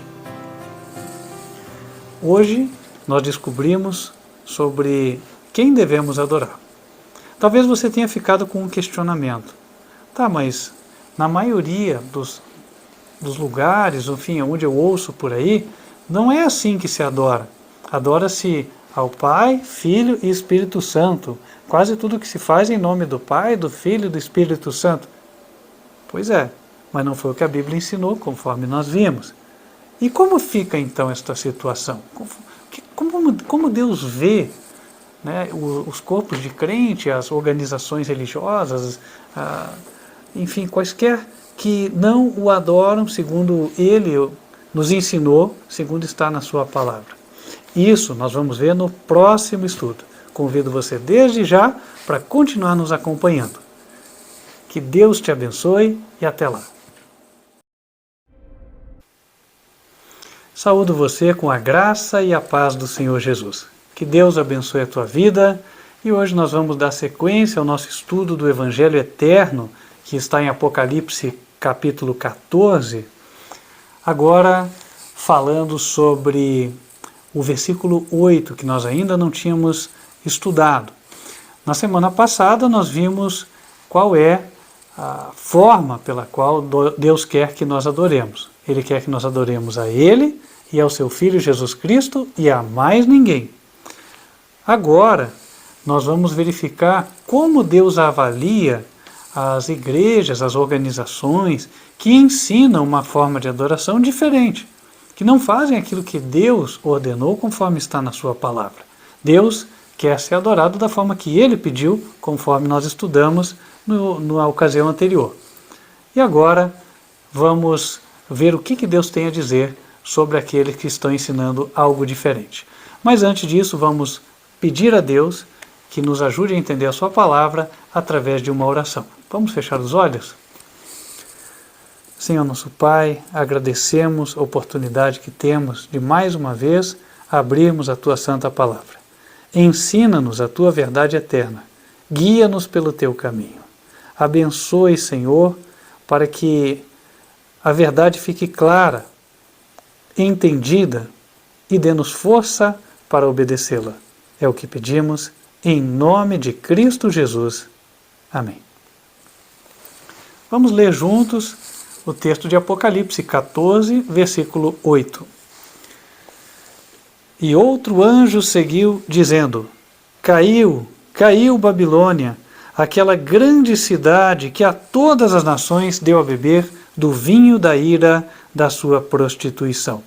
Hoje nós descobrimos sobre quem devemos adorar. Talvez você tenha ficado com um questionamento. Tá, mas na maioria dos lugares, enfim, onde eu ouço por aí, não é assim que se adora. Adora-se ao Pai, Filho e Espírito Santo. Quase tudo que se faz em nome do Pai, do Filho e do Espírito Santo. Pois é, mas não foi o que a Bíblia ensinou, conforme nós vimos. E como fica então esta situação? Como Deus vê, né, os corpos de crente, as organizações religiosas, enfim, quaisquer que não o adoram segundo Ele nos ensinou, segundo está na sua palavra? Isso nós vamos ver no próximo estudo. Convido você desde já para continuar nos acompanhando. Que Deus te abençoe e até lá. Saúdo você com a graça e a paz do Senhor Jesus. Que Deus abençoe a tua vida e hoje nós vamos dar sequência ao nosso estudo do Evangelho Eterno, que está em Apocalipse capítulo 14, agora falando sobre o versículo 8, que nós ainda não tínhamos estudado. Na semana passada nós vimos qual é a forma pela qual Deus quer que nós adoremos. Ele quer que nós adoremos a Ele e ao Seu Filho Jesus Cristo e a mais ninguém. Agora nós vamos verificar como Deus avalia as igrejas, as organizações que ensinam uma forma de adoração diferente, que não fazem aquilo que Deus ordenou conforme está na sua palavra. Deus quer ser adorado da forma que Ele pediu, conforme nós estudamos na ocasião anterior. E agora vamos ver o que Deus tem a dizer sobre aqueles que estão ensinando algo diferente. Mas antes disso, vamos pedir a Deus que nos ajude a entender a sua palavra através de uma oração. Vamos fechar os olhos? Senhor nosso Pai, agradecemos a oportunidade que temos de mais uma vez abrirmos a Tua Santa Palavra. Ensina-nos a Tua verdade eterna, guia-nos pelo Teu caminho. Abençoe, Senhor, para que a verdade fique clara, entendida e dê-nos força para obedecê-la. É o que pedimos, em nome de Cristo Jesus. Amém. Vamos ler juntos o texto de Apocalipse 14, versículo 8. E outro anjo seguiu, dizendo: Caiu, caiu Babilônia, aquela grande cidade que a todas as nações deu a beber do vinho da ira da sua prostituição.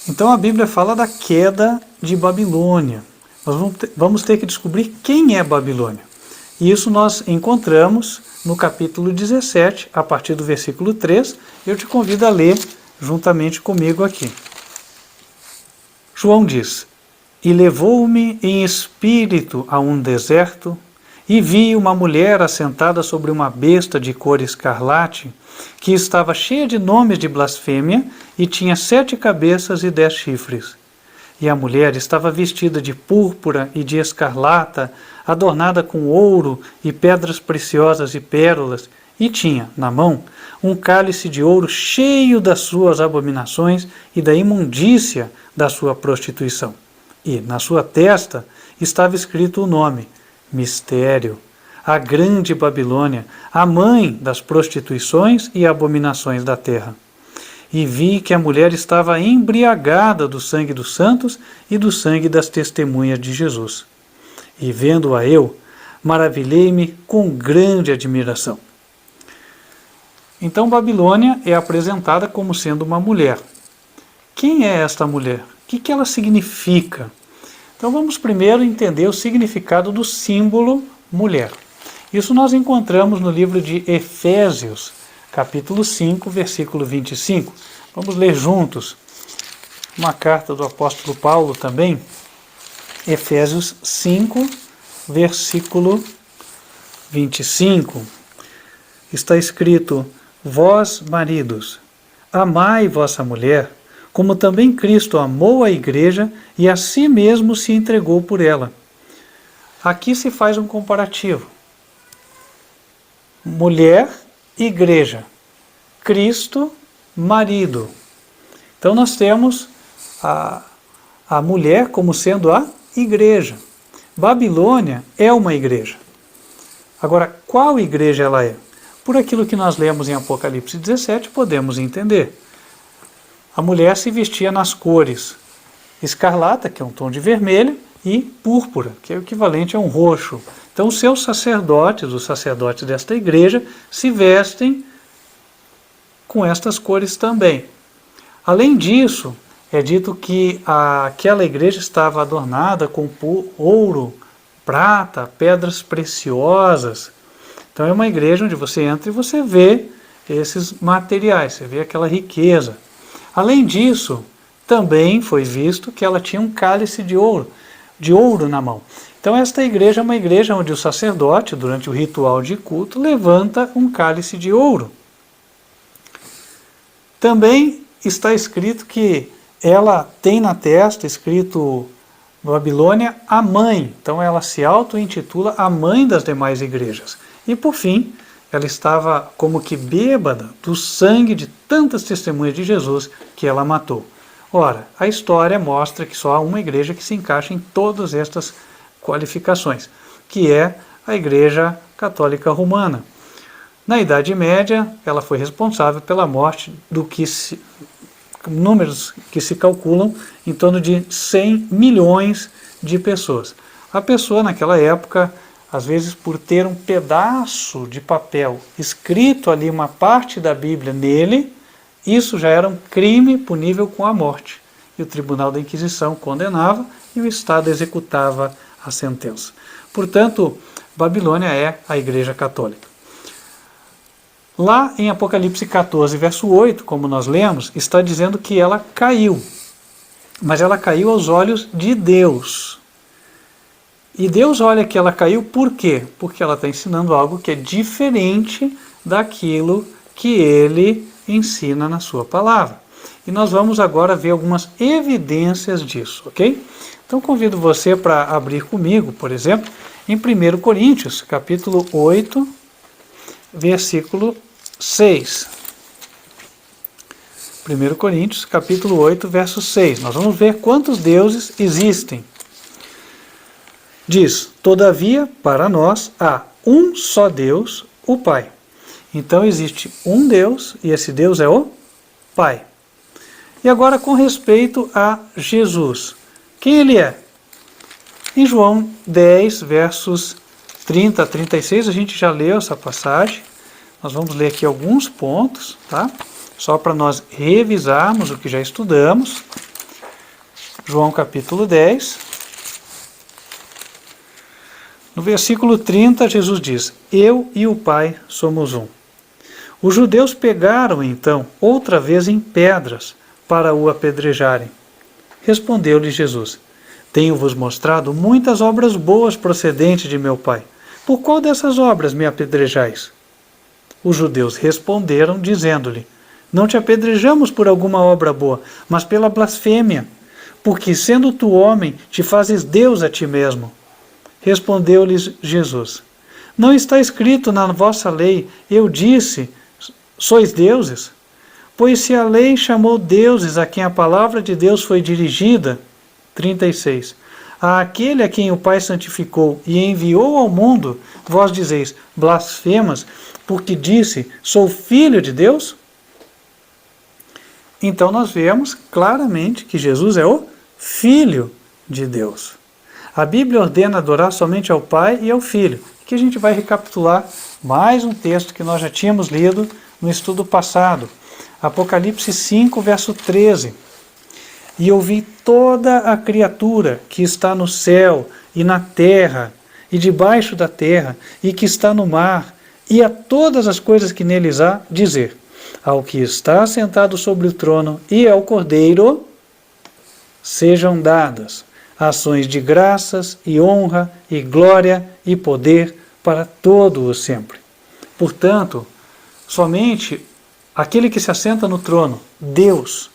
Então a Bíblia fala da queda de Babilônia. Nós vamos ter que descobrir quem é Babilônia. E isso nós encontramos no capítulo 17, a partir do versículo 3. Eu te convido a ler juntamente comigo aqui. João diz: E levou-me em espírito a um deserto, e vi uma mulher assentada sobre uma besta de cor escarlate, que estava cheia de nomes de blasfêmia, e tinha 7 cabeças e 10 chifres. E a mulher estava vestida de púrpura e de escarlata, adornada com ouro e pedras preciosas e pérolas, e tinha, na mão, um cálice de ouro cheio das suas abominações e da imundícia da sua prostituição. E, na sua testa, estava escrito o nome: Mistério, a grande Babilônia, a mãe das prostituições e abominações da terra. E vi que a mulher estava embriagada do sangue dos santos e do sangue das testemunhas de Jesus. E vendo-a eu, maravilhei-me com grande admiração. Então Babilônia é apresentada como sendo uma mulher. Quem é esta mulher? O que ela significa? Então vamos primeiro entender o significado do símbolo mulher. Isso nós encontramos no livro de Efésios, capítulo 5, versículo 25. Vamos ler juntos uma carta do apóstolo Paulo também, Efésios 5, versículo 25. Está escrito: Vós, maridos, amai vossa mulher, como também Cristo amou a igreja e a si mesmo se entregou por ela. Aqui se faz um comparativo. mulher, igreja. Cristo, marido. Então nós temos a mulher como sendo a igreja. Babilônia é uma igreja. Agora, qual igreja ela é? Por aquilo que nós lemos em Apocalipse 17, podemos entender. A mulher se vestia nas cores escarlata, que é um tom de vermelho, e púrpura, que é o equivalente a um roxo. Então, os seus sacerdotes, os sacerdotes desta igreja, se vestem com estas cores também. Além disso, é dito que aquela igreja estava adornada com ouro, prata, pedras preciosas. Então, é uma igreja onde você entra e você vê esses materiais, você vê aquela riqueza. Além disso, também foi visto que ela tinha um cálice de ouro na mão. Então esta igreja é uma igreja onde o sacerdote, durante o ritual de culto, levanta um cálice de ouro. Também está escrito que ela tem na testa, escrito Babilônia, a mãe. Então ela se auto-intitula a mãe das demais igrejas. E por fim, ela estava como que bêbada do sangue de tantas testemunhas de Jesus que ela matou. Ora, a história mostra que só há uma igreja que se encaixa em todas estas qualificações, que é a Igreja Católica Romana. Na Idade Média, ela foi responsável pela morte números que se calculam em torno de 100 milhões de pessoas. A pessoa, naquela época, às vezes por ter um pedaço de papel escrito ali, uma parte da Bíblia nele, isso já era um crime punível com a morte. E o Tribunal da Inquisição condenava e o Estado executava a sentença. Portanto, Babilônia é a Igreja Católica. Lá em Apocalipse 14, verso 8, como nós lemos, está dizendo que ela caiu. Mas ela caiu aos olhos de Deus. E Deus olha que ela caiu por quê? Porque ela está ensinando algo que é diferente daquilo que ele ensina na sua palavra. E nós vamos agora ver algumas evidências disso, ok? Então convido você para abrir comigo, por exemplo, em 1 Coríntios, capítulo 8, versículo 6. 1 Coríntios, capítulo 8, verso 6. Nós vamos ver quantos deuses existem. Diz, todavia, para nós há um só Deus, o Pai. Então existe um Deus, e esse Deus é o Pai. E agora com respeito a Jesus. Quem ele é? Em João 10, versos 30 a 36, a gente já leu essa passagem. Nós vamos ler aqui alguns pontos, tá? Só para nós revisarmos o que já estudamos. João capítulo 10. No versículo 30, Jesus diz, eu e o Pai somos um. Os judeus pegaram, então, outra vez em pedras para o apedrejarem. Respondeu-lhe Jesus, tenho-vos mostrado muitas obras boas procedentes de meu Pai. Por qual dessas obras me apedrejais? Os judeus responderam, dizendo-lhe, não te apedrejamos por alguma obra boa, mas pela blasfêmia, porque, sendo tu homem, te fazes Deus a ti mesmo. Respondeu-lhes Jesus, não está escrito na vossa lei, eu disse, sois deuses? Pois se a lei chamou deuses a quem a palavra de Deus foi dirigida, 36, àquele a quem o Pai santificou e enviou ao mundo, vós dizeis, blasfemas, porque disse, sou filho de Deus? Então nós vemos claramente que Jesus é o Filho de Deus. A Bíblia ordena adorar somente ao Pai e ao Filho. Aqui a gente vai recapitular mais um texto que nós já tínhamos lido no estudo passado. Apocalipse 5, verso 13. E ouvi toda a criatura que está no céu e na terra e debaixo da terra e que está no mar e a todas as coisas que neles há, dizer, ao que está sentado sobre o trono e ao Cordeiro, sejam dadas ações de graças e honra e glória e poder para todo o sempre. Portanto, somente aquele que se assenta no trono, Deus,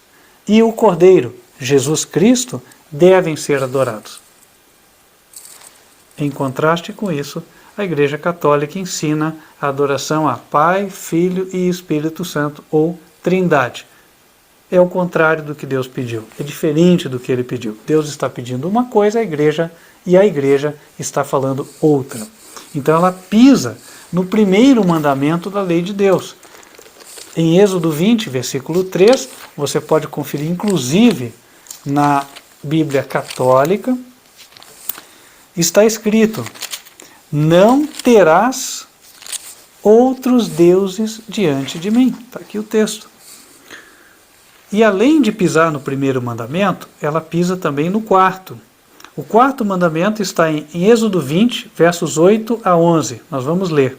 e o Cordeiro, Jesus Cristo, devem ser adorados. Em contraste com isso, a Igreja Católica ensina a adoração a Pai, Filho e Espírito Santo, ou Trindade. É o contrário do que Deus pediu, é diferente do que Ele pediu. Deus está pedindo uma coisa, e a Igreja está falando outra. Então ela pisa no primeiro mandamento da lei de Deus. Em Êxodo 20, versículo 3, você pode conferir, inclusive, na Bíblia Católica, está escrito: não terás outros deuses diante de mim. Está aqui o texto. E além de pisar no primeiro mandamento, ela pisa também no quarto. O quarto mandamento está em Êxodo 20, versos 8 a 11. Nós vamos ler.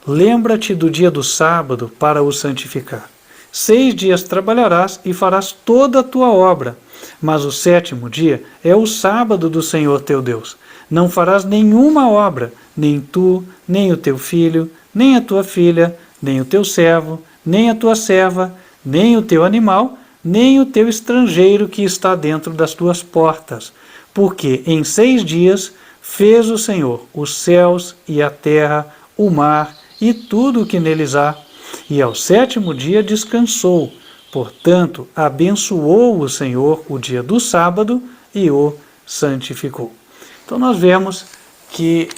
Lembra-te do dia do sábado para o santificar. 6 dias trabalharás e farás toda a tua obra, mas o 7º dia é o sábado do Senhor teu Deus. Não farás nenhuma obra, nem tu, nem o teu filho, nem a tua filha, nem o teu servo, nem a tua serva, nem o teu animal, nem o teu estrangeiro que está dentro das tuas portas. Porque em 6 dias fez o Senhor os céus e a terra, o mar e tudo o que neles há, e ao 7º dia descansou. Portanto, abençoou o Senhor o dia do sábado e o santificou. Então nós vemos que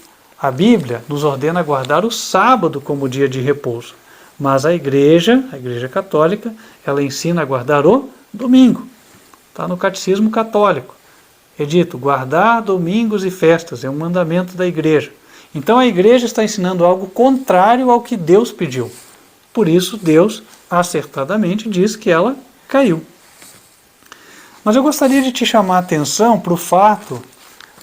a Bíblia nos ordena guardar o sábado como dia de repouso. Mas a Igreja Católica, ela ensina a guardar o domingo. Está no Catecismo Católico. É dito, guardar domingos e festas, é um mandamento da Igreja. Então a Igreja está ensinando algo contrário ao que Deus pediu. Por isso Deus, acertadamente, diz que ela caiu. Mas eu gostaria de te chamar a atenção para o fato,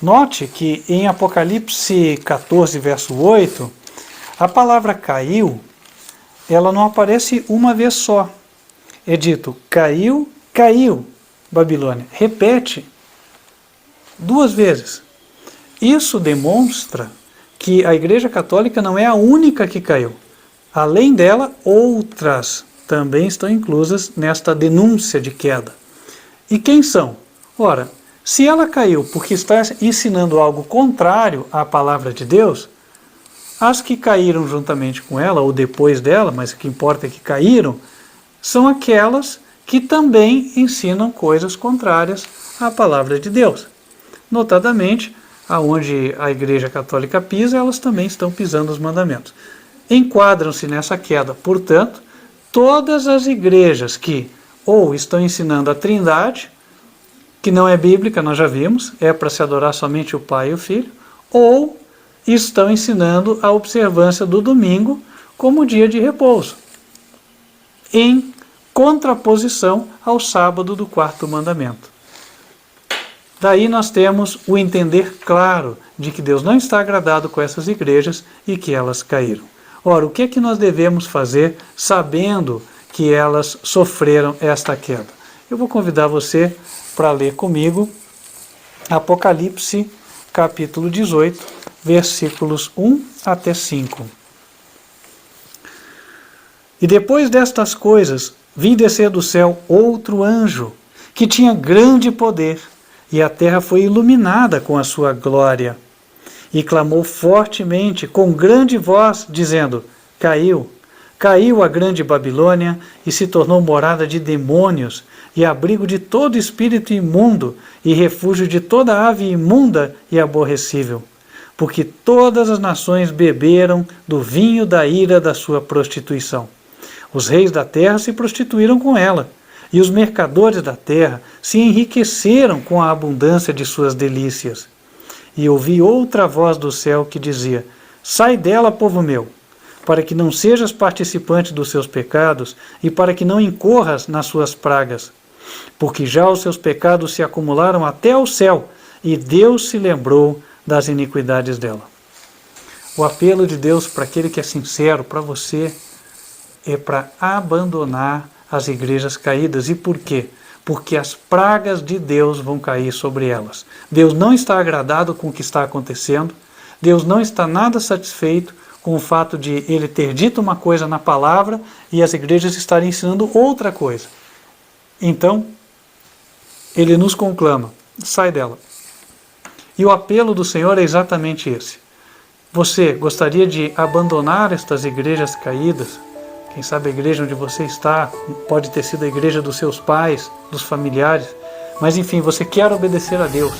note que em Apocalipse 14, verso 8, a palavra caiu, ela não aparece uma vez só. É dito, caiu, caiu, Babilônia. Repete 2 vezes. Isso demonstra que a Igreja Católica não é a única que caiu. Além dela, outras também estão inclusas nesta denúncia de queda. E quem são? Ora, se ela caiu porque está ensinando algo contrário à palavra de Deus, as que caíram juntamente com ela, ou depois dela, mas o que importa é que caíram, são aquelas que também ensinam coisas contrárias à palavra de Deus. Notadamente, aonde a Igreja Católica pisa, elas também estão pisando os mandamentos. Enquadram-se nessa queda, portanto, todas as igrejas que ou estão ensinando a Trindade, que não é bíblica, nós já vimos, é para se adorar somente o Pai e o Filho, ou estão ensinando a observância do domingo como dia de repouso, em contraposição ao sábado do 4º mandamento. Daí nós temos o entender claro de que Deus não está agradado com essas igrejas e que elas caíram. Ora, o que é que nós devemos fazer sabendo que elas sofreram esta queda? Eu vou convidar você para ler comigo Apocalipse capítulo 18, versículos 1 até 5. E depois destas coisas, vi descer do céu outro anjo, que tinha grande poder, e a terra foi iluminada com a sua glória. E clamou fortemente, com grande voz, dizendo, caiu a grande Babilônia, e se tornou morada de demônios, e abrigo de todo espírito imundo, e refúgio de toda ave imunda e aborrecível. Porque todas as nações beberam do vinho da ira da sua prostituição. Os reis da terra se prostituíram com ela, e os mercadores da terra se enriqueceram com a abundância de suas delícias. E ouvi outra voz do céu que dizia, sai dela, povo meu, para que não sejas participante dos seus pecados e para que não incorras nas suas pragas. Porque já os seus pecados se acumularam até ao céu, e Deus se lembrou das iniquidades dela. O apelo de Deus para aquele que é sincero, para você, é para abandonar as igrejas caídas. E por quê? Porque as pragas de Deus vão cair sobre elas. Deus não está agradado com o que está acontecendo, Deus não está nada satisfeito com o fato de ele ter dito uma coisa na palavra e as igrejas estarem ensinando outra coisa. Então, ele nos conclama, sai dela. E o apelo do Senhor é exatamente esse. Você gostaria de abandonar estas igrejas caídas? Quem sabe a igreja onde você está pode ter sido a igreja dos seus pais, dos familiares, mas enfim, você quer obedecer a Deus.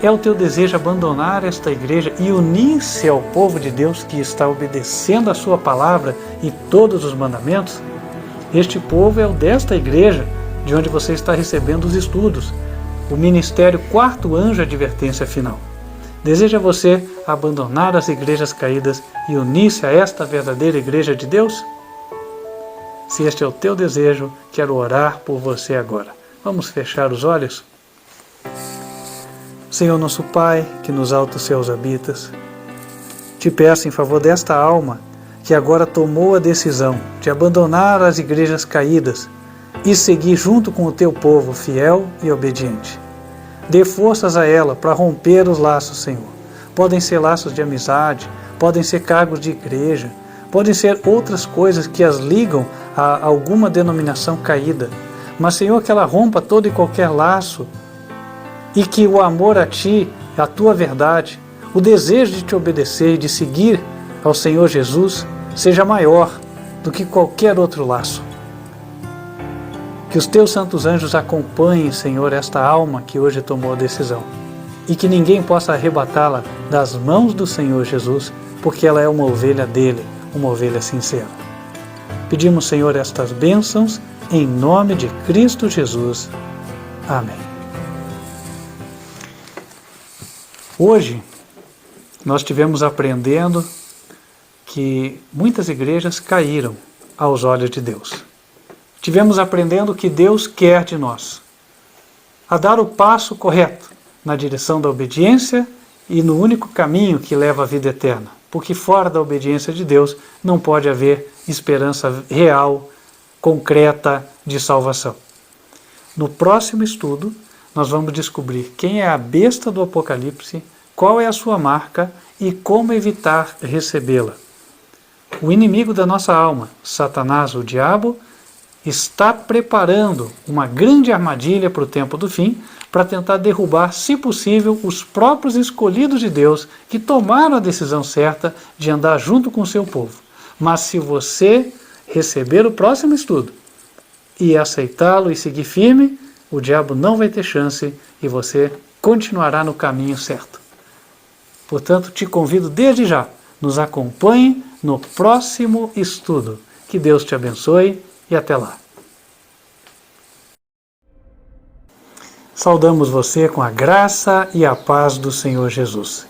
É o teu desejo abandonar esta igreja e unir-se ao povo de Deus que está obedecendo a sua palavra e todos os mandamentos? Este povo é o desta igreja de onde você está recebendo os estudos, o ministério Quarto Anjo Advertência Final. Deseja você abandonar as igrejas caídas e unir-se a esta verdadeira igreja de Deus? Se este é o teu desejo, quero orar por você agora. Vamos fechar os olhos? Senhor nosso Pai, que nos altos céus habitas, te peço em favor desta alma que agora tomou a decisão de abandonar as igrejas caídas e seguir junto com o teu povo fiel e obediente. Dê forças a ela para romper os laços, Senhor. Podem ser laços de amizade, podem ser cargos de igreja, podem ser outras coisas que as ligam a alguma denominação caída. Mas, Senhor, que ela rompa todo e qualquer laço e que o amor a Ti, a Tua verdade, o desejo de Te obedecer e de seguir ao Senhor Jesus seja maior do que qualquer outro laço. Que os Teus santos anjos acompanhem, Senhor, esta alma que hoje tomou a decisão e que ninguém possa arrebatá-la das mãos do Senhor Jesus, porque ela é uma ovelha dele, uma ovelha sincera. Pedimos, Senhor, estas bênçãos em nome de Cristo Jesus. Amém. Hoje nós estivemos aprendendo que muitas igrejas caíram aos olhos de Deus. Tivemos aprendendo o que Deus quer de nós, a dar o passo correto na direção da obediência e no único caminho que leva à vida eterna, porque fora da obediência de Deus não pode haver esperança real, concreta de salvação. No próximo estudo, nós vamos descobrir quem é a besta do Apocalipse, qual é a sua marca e como evitar recebê-la. O inimigo da nossa alma, Satanás, o diabo, está preparando uma grande armadilha para o tempo do fim, para tentar derrubar, se possível, os próprios escolhidos de Deus que tomaram a decisão certa de andar junto com o seu povo. Mas se você receber o próximo estudo e aceitá-lo e seguir firme, o diabo não vai ter chance e você continuará no caminho certo. Portanto, te convido desde já, nos acompanhe no próximo estudo. Que Deus te abençoe e até lá. Saudamos você com a graça e a paz do Senhor Jesus.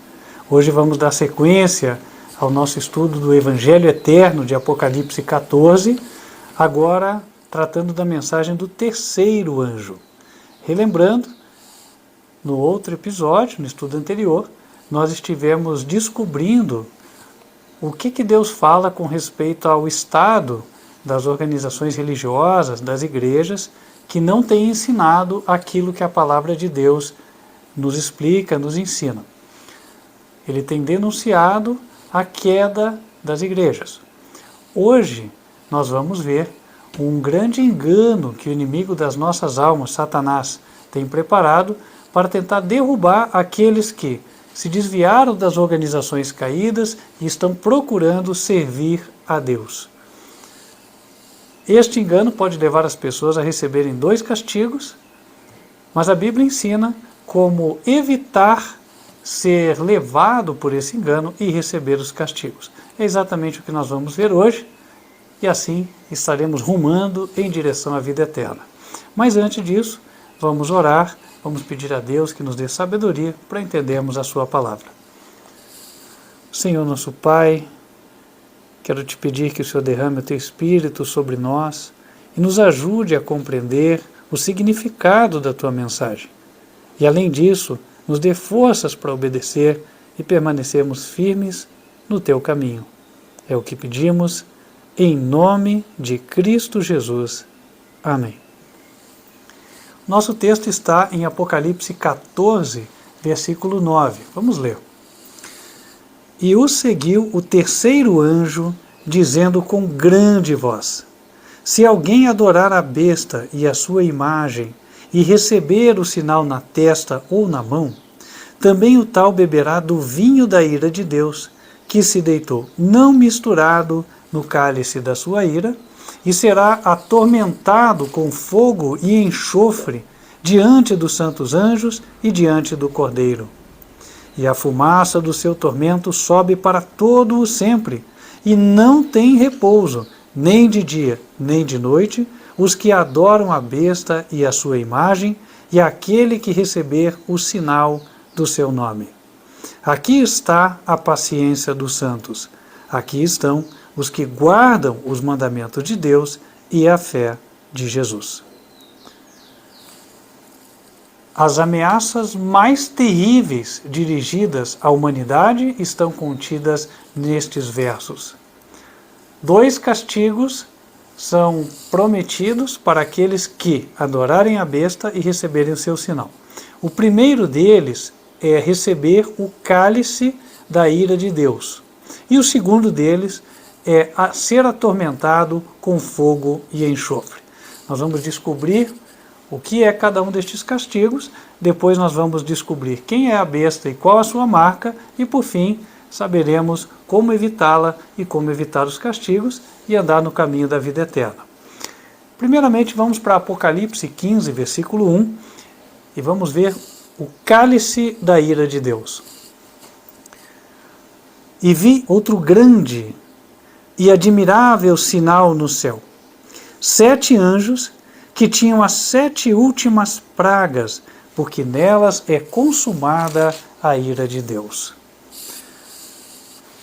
Hoje vamos dar sequência ao nosso estudo do Evangelho Eterno de Apocalipse 14, agora tratando da mensagem do terceiro anjo. Relembrando, no outro episódio, no estudo anterior, nós estivemos descobrindo o que Deus fala com respeito ao estado das organizações religiosas, das igrejas, que não têm ensinado aquilo que a palavra de Deus nos explica, nos ensina. Ele tem denunciado a queda das igrejas. Hoje nós vamos ver um grande engano que o inimigo das nossas almas, Satanás, tem preparado para tentar derrubar aqueles que se desviaram das organizações caídas e estão procurando servir a Deus. Este engano pode levar as pessoas a receberem 2 castigos, mas a Bíblia ensina como evitar ser levado por esse engano e receber os castigos. É exatamente o que nós vamos ver hoje, e assim estaremos rumando em direção à vida eterna. Mas antes disso, vamos orar, vamos pedir a Deus que nos dê sabedoria para entendermos a sua palavra. Senhor nosso Pai, quero te pedir que o Senhor derrame o teu Espírito sobre nós e nos ajude a compreender o significado da tua mensagem. E além disso, nos dê forças para obedecer e permanecermos firmes no teu caminho. É o que pedimos, em nome de Cristo Jesus. Amém. Nosso texto está em Apocalipse 14, versículo 9. Vamos ler. E o seguiu o terceiro anjo, dizendo com grande voz: se alguém adorar a besta e a sua imagem, e receber o sinal na testa ou na mão, também o tal beberá do vinho da ira de Deus, que se deitou, não misturado no cálice da sua ira, e será atormentado com fogo e enxofre diante dos santos anjos e diante do Cordeiro. E a fumaça do seu tormento sobe para todo o sempre, e não tem repouso, nem de dia, nem de noite, os que adoram a besta e a sua imagem, e aquele que receber o sinal do seu nome. Aqui está a paciência dos santos. Aqui estão os que guardam os mandamentos de Deus e a fé de Jesus. As ameaças mais terríveis dirigidas à humanidade estão contidas nestes versos. 2 castigos são prometidos para aqueles que adorarem a besta e receberem o seu sinal. O primeiro deles é receber o cálice da ira de Deus. E o segundo deles é ser atormentado com fogo e enxofre. Nós vamos descobrir o que é cada um destes castigos, depois nós vamos descobrir quem é a besta e qual a sua marca, e por fim saberemos como evitá-la e como evitar os castigos e andar no caminho da vida eterna. Primeiramente vamos para Apocalipse 15, versículo 1, e vamos ver o cálice da ira de Deus. E vi outro grande e admirável sinal no céu: 7 anjos que tinham as 7 últimas pragas, porque nelas é consumada a ira de Deus.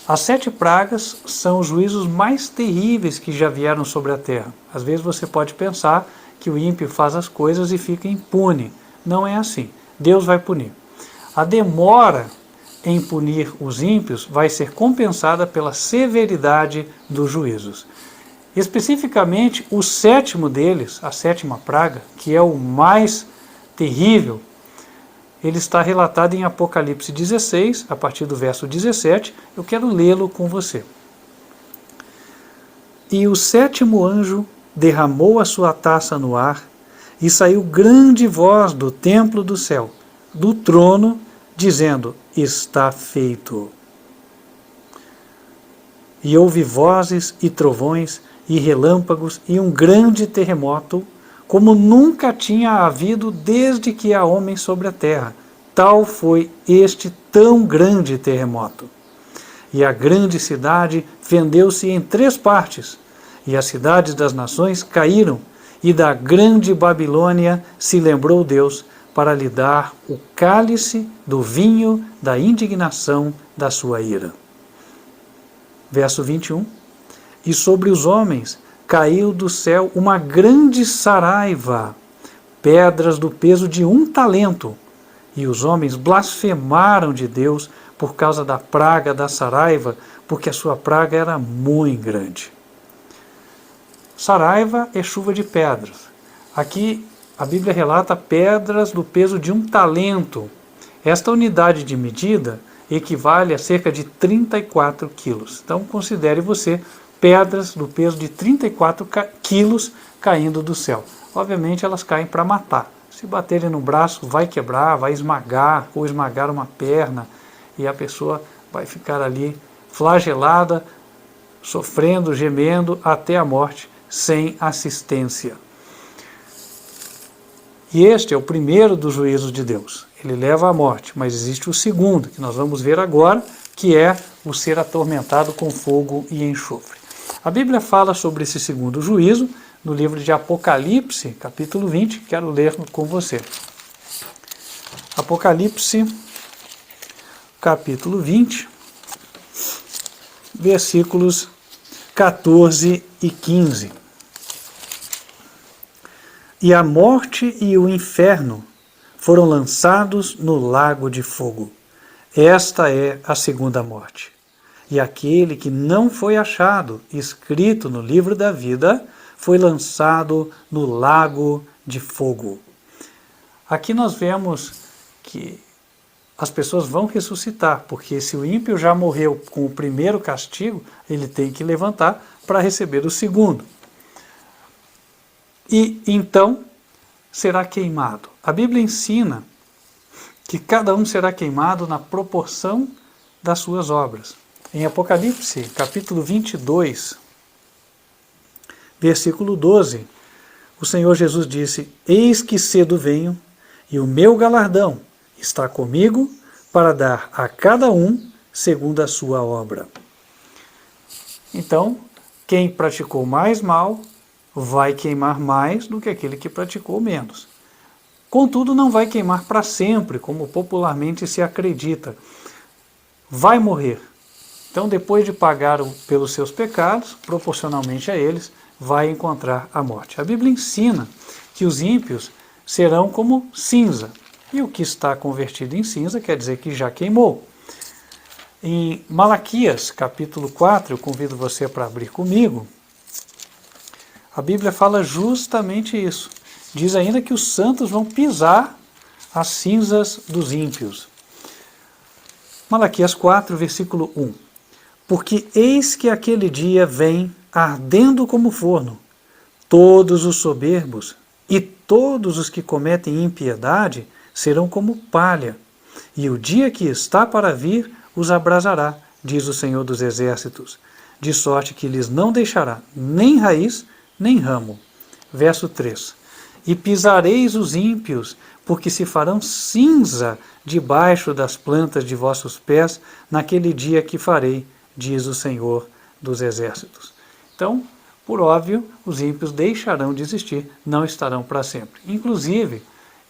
As 7 pragas são os juízos mais terríveis que já vieram sobre a terra. Às vezes você pode pensar que o ímpio faz as coisas e fica impune. Não é assim. Deus vai punir. A demora em punir os ímpios vai ser compensada pela severidade dos juízos. Especificamente, o 7º deles, a 7ª praga, que é o mais terrível, ele está relatado em Apocalipse 16, a partir do verso 17. Eu quero lê-lo com você. E o 7º anjo derramou a sua taça no ar, e saiu grande voz do templo do céu, do trono, dizendo: está feito. E houve vozes e trovões e relâmpagos e um grande terremoto, como nunca tinha havido desde que há homens sobre a terra. Tal foi este tão grande terremoto. E a grande cidade fendeu-se em 3 partes, e as cidades das nações caíram, e da grande Babilônia se lembrou Deus para lhe dar o cálice do vinho da indignação da sua ira. Verso 21. E sobre os homens caiu do céu uma grande saraiva, pedras do peso de 1 talento, e os homens blasfemaram de Deus por causa da praga da saraiva, porque a sua praga era muito grande. Saraiva é chuva de pedras. Aqui a Bíblia relata pedras do peso de 1 talento. Esta unidade de medida equivale a cerca de 34 quilos. Então considere você pedras do peso de 34 quilos caindo do céu. Obviamente elas caem para matar. Se baterem no braço vai quebrar, vai esmagar ou esmagar uma perna, e a pessoa vai ficar ali flagelada, sofrendo, gemendo até a morte, sem assistência. E este é o primeiro dos juízos de Deus. Ele leva à morte, mas existe o segundo, que nós vamos ver agora, que é o ser atormentado com fogo e enxofre. A Bíblia fala sobre esse segundo juízo no livro de Apocalipse, capítulo 20, quero ler com você. Apocalipse, capítulo 20, versículos 14 e 15. E a morte e o inferno foram lançados no lago de fogo. Esta é a segunda morte. E aquele que não foi achado escrito no livro da vida foi lançado no lago de fogo. Aqui nós vemos que as pessoas vão ressuscitar, porque se o ímpio já morreu com o primeiro castigo, ele tem que levantar para receber o segundo. E então será queimado. A Bíblia ensina que cada um será queimado na proporção das suas obras. Em Apocalipse, capítulo 22, versículo 12, o Senhor Jesus disse: Eis que cedo venho, e o meu galardão está comigo para dar a cada um segundo a sua obra. Então, quem praticou mais mal vai queimar mais do que aquele que praticou menos. Contudo, não vai queimar para sempre, como popularmente se acredita. Vai morrer. Então, depois de pagar pelos seus pecados, proporcionalmente a eles, vai encontrar a morte. A Bíblia ensina que os ímpios serão como cinza. E o que está convertido em cinza quer dizer que já queimou. Em Malaquias, capítulo 4, eu convido você para abrir comigo, a Bíblia fala justamente isso. Diz ainda que os santos vão pisar as cinzas dos ímpios. Malaquias 4, versículo 1. Porque eis que aquele dia vem ardendo como forno, todos os soberbos e todos os que cometem impiedade serão como palha, e o dia que está para vir os abrasará, diz o Senhor dos Exércitos, de sorte que lhes não deixará nem raiz, nem ramo. Verso 3. E pisareis os ímpios, porque se farão cinza debaixo das plantas de vossos pés, naquele dia que farei, diz o Senhor dos Exércitos. Então, por óbvio, os ímpios deixarão de existir, não estarão para sempre. Inclusive,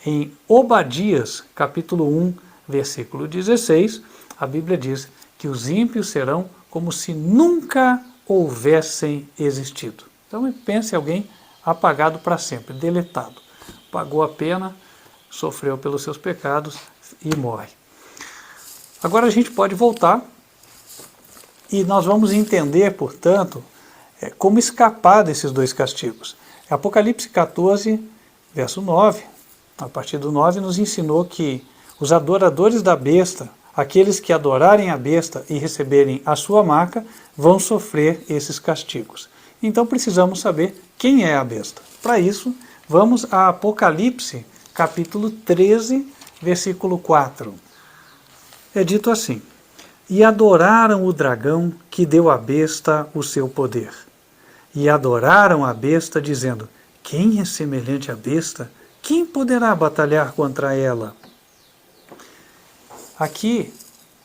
em Obadias, capítulo 1, versículo 16, a Bíblia diz que os ímpios serão como se nunca houvessem existido. Então, pense em alguém apagado para sempre, deletado. Pagou a pena, sofreu pelos seus pecados e morre. Agora a gente pode voltar e nós vamos entender, portanto, como escapar desses dois castigos. Apocalipse 14, verso 9, a partir do 9, nos ensinou que os adoradores da besta, aqueles que adorarem a besta e receberem a sua marca, vão sofrer esses castigos. Então precisamos saber quem é a besta. Para isso, vamos a Apocalipse, capítulo 13, versículo 4. É dito assim: E adoraram o dragão que deu à besta o seu poder. E adoraram a besta, dizendo: Quem é semelhante à besta? Quem poderá batalhar contra ela? Aqui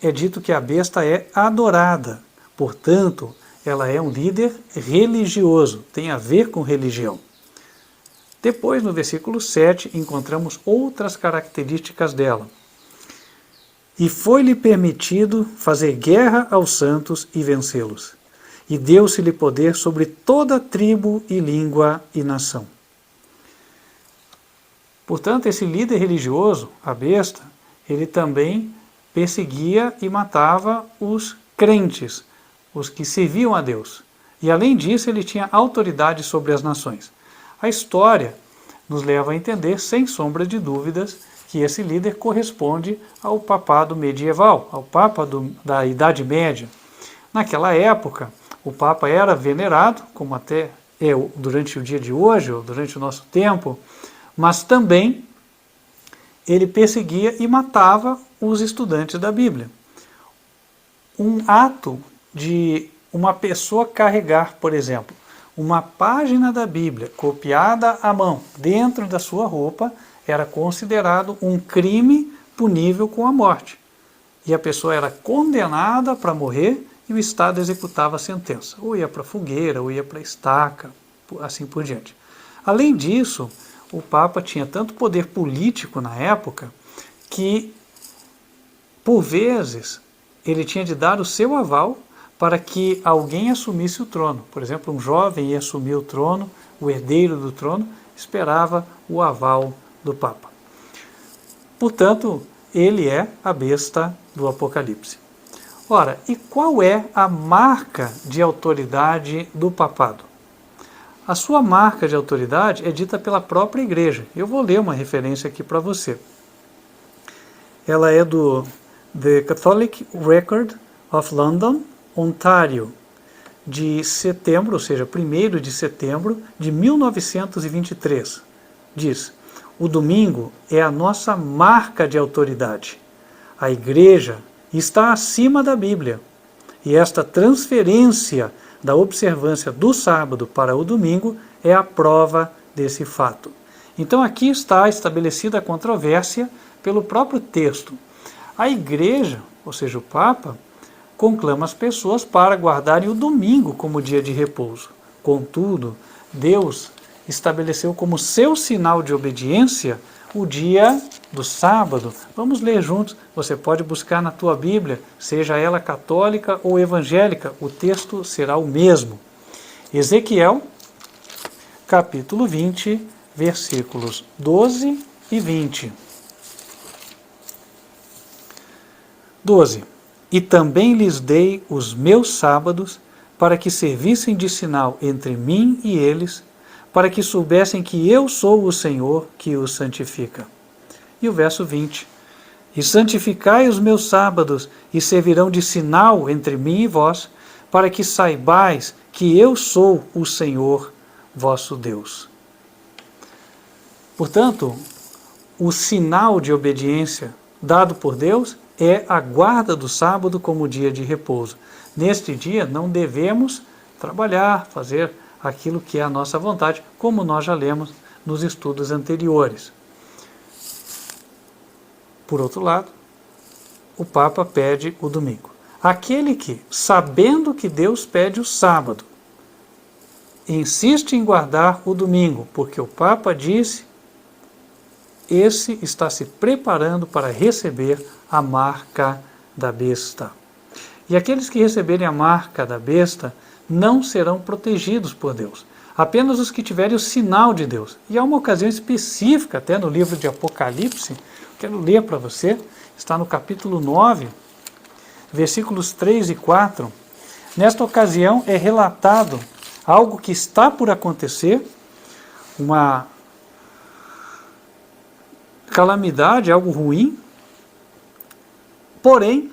é dito que a besta é adorada, portanto, ela é um líder religioso, tem a ver com religião. Depois, no versículo 7, encontramos outras características dela. E foi-lhe permitido fazer guerra aos santos e vencê-los. E deu-se-lhe poder sobre toda tribo e língua e nação. Portanto, esse líder religioso, a besta, ele também perseguia e matava os crentes, os que serviam a Deus. E além disso, ele tinha autoridade sobre as nações. A história nos leva a entender, sem sombra de dúvidas, que esse líder corresponde ao papado medieval, ao papa da Idade Média. Naquela época, o papa era venerado, como até é durante o dia de hoje, ou durante o nosso tempo, mas também ele perseguia e matava os estudantes da Bíblia. Um ato de uma pessoa carregar, por exemplo, uma página da Bíblia copiada à mão dentro da sua roupa era considerado um crime punível com a morte. E a pessoa era condenada para morrer e o Estado executava a sentença. Ou ia para a fogueira, ou ia para a estaca, assim por diante. Além disso, o Papa tinha tanto poder político na época que, por vezes, ele tinha de dar o seu aval para que alguém assumisse o trono. Por exemplo, um jovem ia assumir o trono, o herdeiro do trono, esperava o aval do Papa. Portanto, ele é a besta do Apocalipse. Ora, e qual é a marca de autoridade do papado? A sua marca de autoridade é dita pela própria igreja. Eu vou ler uma referência aqui para você. Ela é do The Catholic Record of London, Ontário, de setembro, ou seja, 1º de setembro de 1923. Diz: o domingo é a nossa marca de autoridade. A igreja está acima da Bíblia. E esta transferência da observância do sábado para o domingo é a prova desse fato. Então aqui está estabelecida a controvérsia pelo próprio texto. A igreja, ou seja, o Papa, conclama as pessoas para guardarem o domingo como dia de repouso. Contudo, Deus estabeleceu como seu sinal de obediência o dia do sábado. Vamos ler juntos. Você pode buscar na tua Bíblia, seja ela católica ou evangélica, o texto será o mesmo. Ezequiel, capítulo 20, versículos 12 e 20. 12. E também lhes dei os meus sábados, para que servissem de sinal entre mim e eles, para que soubessem que eu sou o Senhor que os santifica. E o verso 20. E santificai os meus sábados, e servirão de sinal entre mim e vós, para que saibais que eu sou o Senhor vosso Deus. Portanto, o sinal de obediência dado por Deus é a guarda do sábado como dia de repouso. Neste dia não devemos trabalhar, fazer aquilo que é a nossa vontade, como nós já lemos nos estudos anteriores. Por outro lado, o Papa pede o domingo. Aquele que, sabendo que Deus pede o sábado, insiste em guardar o domingo, porque o Papa disse, esse está se preparando para receber a marca da besta. E aqueles que receberem a marca da besta não serão protegidos por Deus. Apenas os que tiverem o sinal de Deus. E há uma ocasião específica, até no livro de Apocalipse, quero ler para você, está no capítulo 9, versículos 3 e 4. Nesta ocasião é relatado algo que está por acontecer, uma calamidade, algo ruim, porém,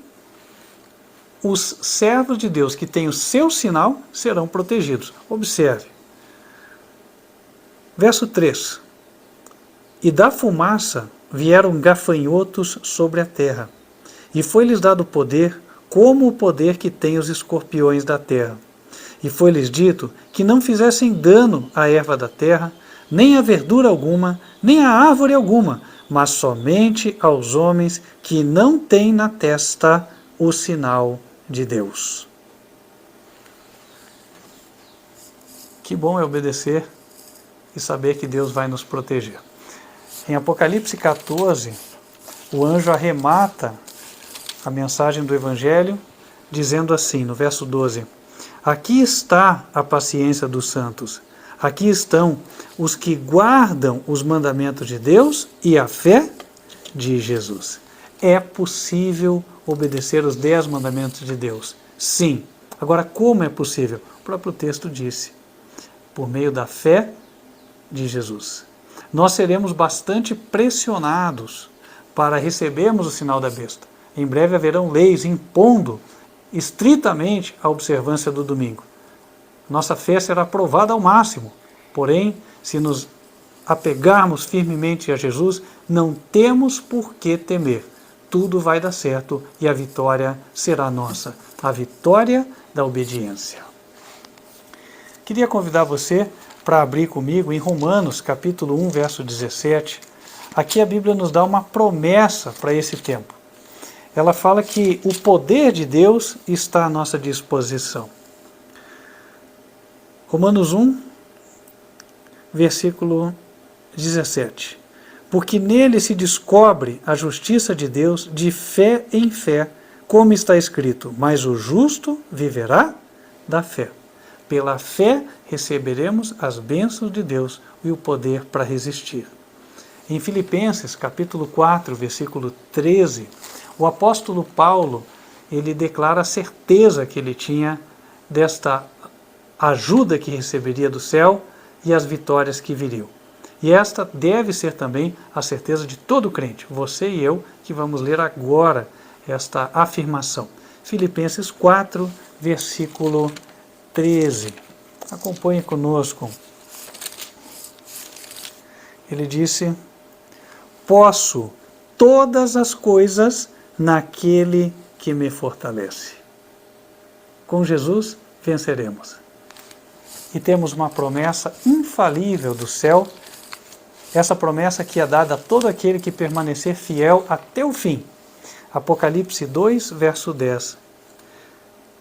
os servos de Deus que têm o seu sinal serão protegidos. Observe. Verso 3. E da fumaça vieram gafanhotos sobre a terra, e foi-lhes dado poder, como o poder que tem os escorpiões da terra. E foi-lhes dito que não fizessem dano à erva da terra, nem a verdura alguma, nem a árvore alguma, mas somente aos homens que não têm na testa o sinal de Deus. Que bom é obedecer e saber que Deus vai nos proteger. Em Apocalipse 14, o anjo arremata a mensagem do Evangelho, dizendo assim, no verso 12, aqui está a paciência dos santos, aqui estão os que guardam os mandamentos de Deus e a fé de Jesus. É possível obedecer os 10 mandamentos de Deus? Sim. Agora, como é possível? O próprio texto disse, por meio da fé de Jesus. Nós seremos bastante pressionados para recebermos o sinal da besta. Em breve haverão leis impondo estritamente a observância do domingo. Nossa fé será provada ao máximo. Porém, se nos apegarmos firmemente a Jesus, não temos por que temer. Tudo vai dar certo e a vitória será nossa. A vitória da obediência. Queria convidar você para abrir comigo em Romanos, capítulo 1, verso 17. Aqui a Bíblia nos dá uma promessa para esse tempo. Ela fala que o poder de Deus está à nossa disposição. Romanos 1, versículo 17. Porque nele se descobre a justiça de Deus de fé em fé, como está escrito, mas o justo viverá da fé. Pela fé receberemos as bênçãos de Deus e o poder para resistir. Em Filipenses, capítulo 4, versículo 13, o apóstolo Paulo, ele declara a certeza que ele tinha desta ajuda que receberia do céu e as vitórias que viriam. E esta deve ser também a certeza de todo crente, você e eu, que vamos ler agora esta afirmação. Filipenses 4, versículo 13. Acompanhe conosco. Ele disse, posso todas as coisas naquele que me fortalece. Com Jesus venceremos. E temos uma promessa infalível do céu, essa promessa que é dada a todo aquele que permanecer fiel até o fim. Apocalipse 2, verso 10.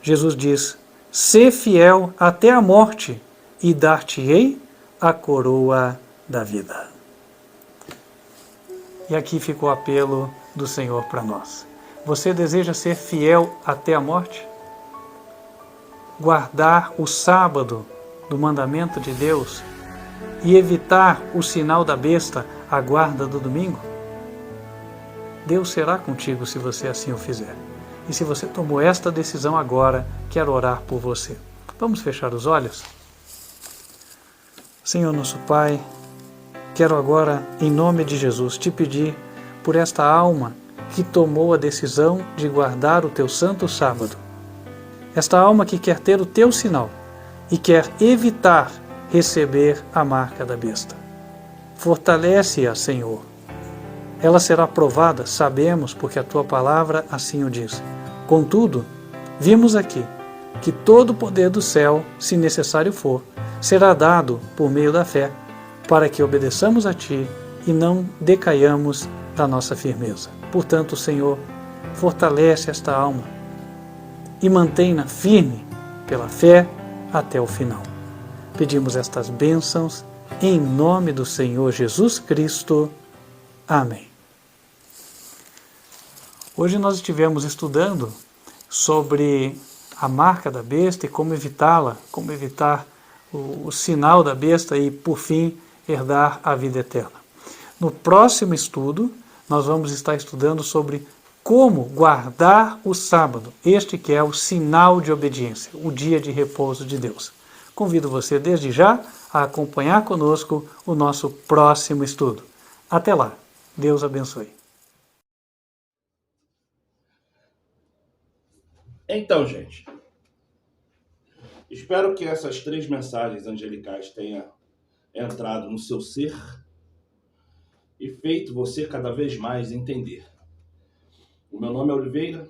Jesus diz: sê fiel até a morte, e dar-te-ei a coroa da vida. E aqui fica o apelo do Senhor para nós. Você deseja ser fiel até a morte? Guardar o sábado do mandamento de Deus e evitar o sinal da besta, a guarda do domingo? Deus será contigo se você assim o fizer. E se você tomou esta decisão agora, quero orar por você. Vamos fechar os olhos? Senhor nosso Pai, quero agora, em nome de Jesus, te pedir por esta alma que tomou a decisão de guardar o teu santo sábado. Esta alma que quer ter o teu sinal e quer evitar receber a marca da besta. Fortalece-a, Senhor. Ela será provada, sabemos, porque a tua palavra assim o diz. Contudo, vimos aqui que todo o poder do céu, se necessário for, será dado por meio da fé, para que obedeçamos a ti e não decaiamos da nossa firmeza. Portanto, Senhor, fortalece esta alma e mantém-na firme pela fé até o final. Pedimos estas bênçãos em nome do Senhor Jesus Cristo. Amém. Hoje nós estivemos estudando sobre a marca da besta e como evitá-la, como evitar o sinal da besta e, por fim, herdar a vida eterna. No próximo estudo, nós vamos estar estudando sobre como guardar o sábado, este que é o sinal de obediência, o dia de repouso de Deus. Convido você desde já a acompanhar conosco o nosso próximo estudo. Até lá. Deus abençoe. Então, gente, espero que essas 3 mensagens angelicais tenham entrado no seu ser e feito você cada vez mais entender. O meu nome é Oliveira.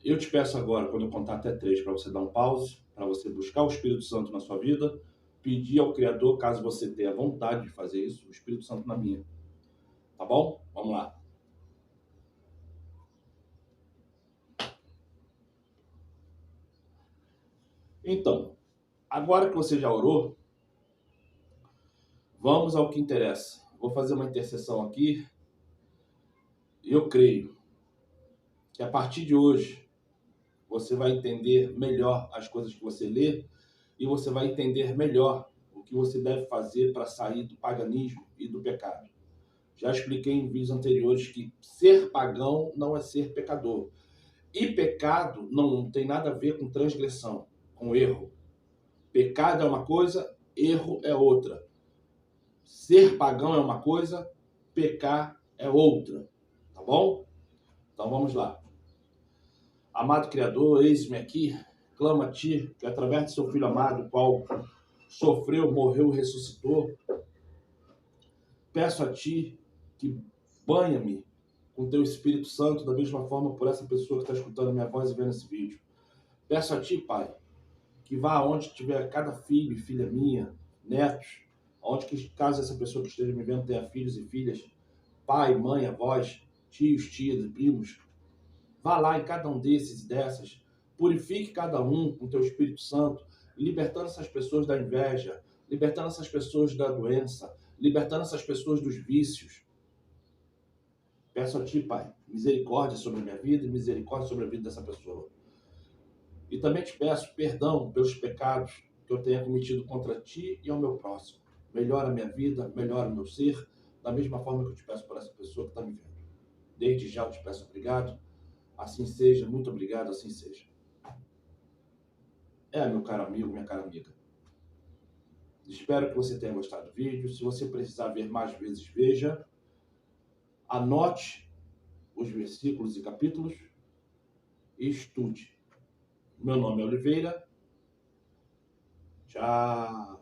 Eu te peço agora, quando eu contar até 3, para você dar um pause, para você buscar o Espírito Santo na sua vida, pedir ao Criador, caso você tenha vontade de fazer isso, o Espírito Santo na minha. Tá bom? Vamos lá. Então, agora que você já orou, vamos ao que interessa. Vou fazer uma intercessão aqui. Eu creio que a partir de hoje você vai entender melhor as coisas que você lê e você vai entender melhor o que você deve fazer para sair do paganismo e do pecado. Já expliquei em vídeos anteriores que ser pagão não é ser pecador. E pecado não tem nada a ver com transgressão, com erro. Pecado é uma coisa, erro é outra. Ser pagão é uma coisa, pecar é outra. Tá bom? Então vamos lá. Amado Criador, eis-me aqui, clamo a Ti, que através de Seu Filho amado, o qual sofreu, morreu e ressuscitou, peço a Ti que banha-me com Teu Espírito Santo, da mesma forma por essa pessoa que está escutando minha voz e vendo esse vídeo. Peço a Ti, Pai, que vá aonde tiver cada filho e filha minha, netos, aonde que caso essa pessoa que esteja me vendo tenha filhos e filhas, pai, mãe, avós, tios, tias e primos, vá lá em cada um desses e dessas, purifique cada um com Teu Espírito Santo, libertando essas pessoas da inveja, libertando essas pessoas da doença, libertando essas pessoas dos vícios. Peço a Ti, Pai, misericórdia sobre a minha vida e misericórdia sobre a vida dessa pessoa. E também te peço perdão pelos pecados que eu tenha cometido contra Ti e ao meu próximo. Melhora a minha vida, melhora o meu ser, da mesma forma que eu te peço por essa pessoa que está me vendo. Desde já eu te peço obrigado. Assim seja, muito obrigado, assim seja. Meu caro amigo, minha cara amiga. Espero que você tenha gostado do vídeo. Se você precisar ver mais vezes, veja. Anote os versículos e capítulos e estude. Meu nome é Oliveira. Tchau.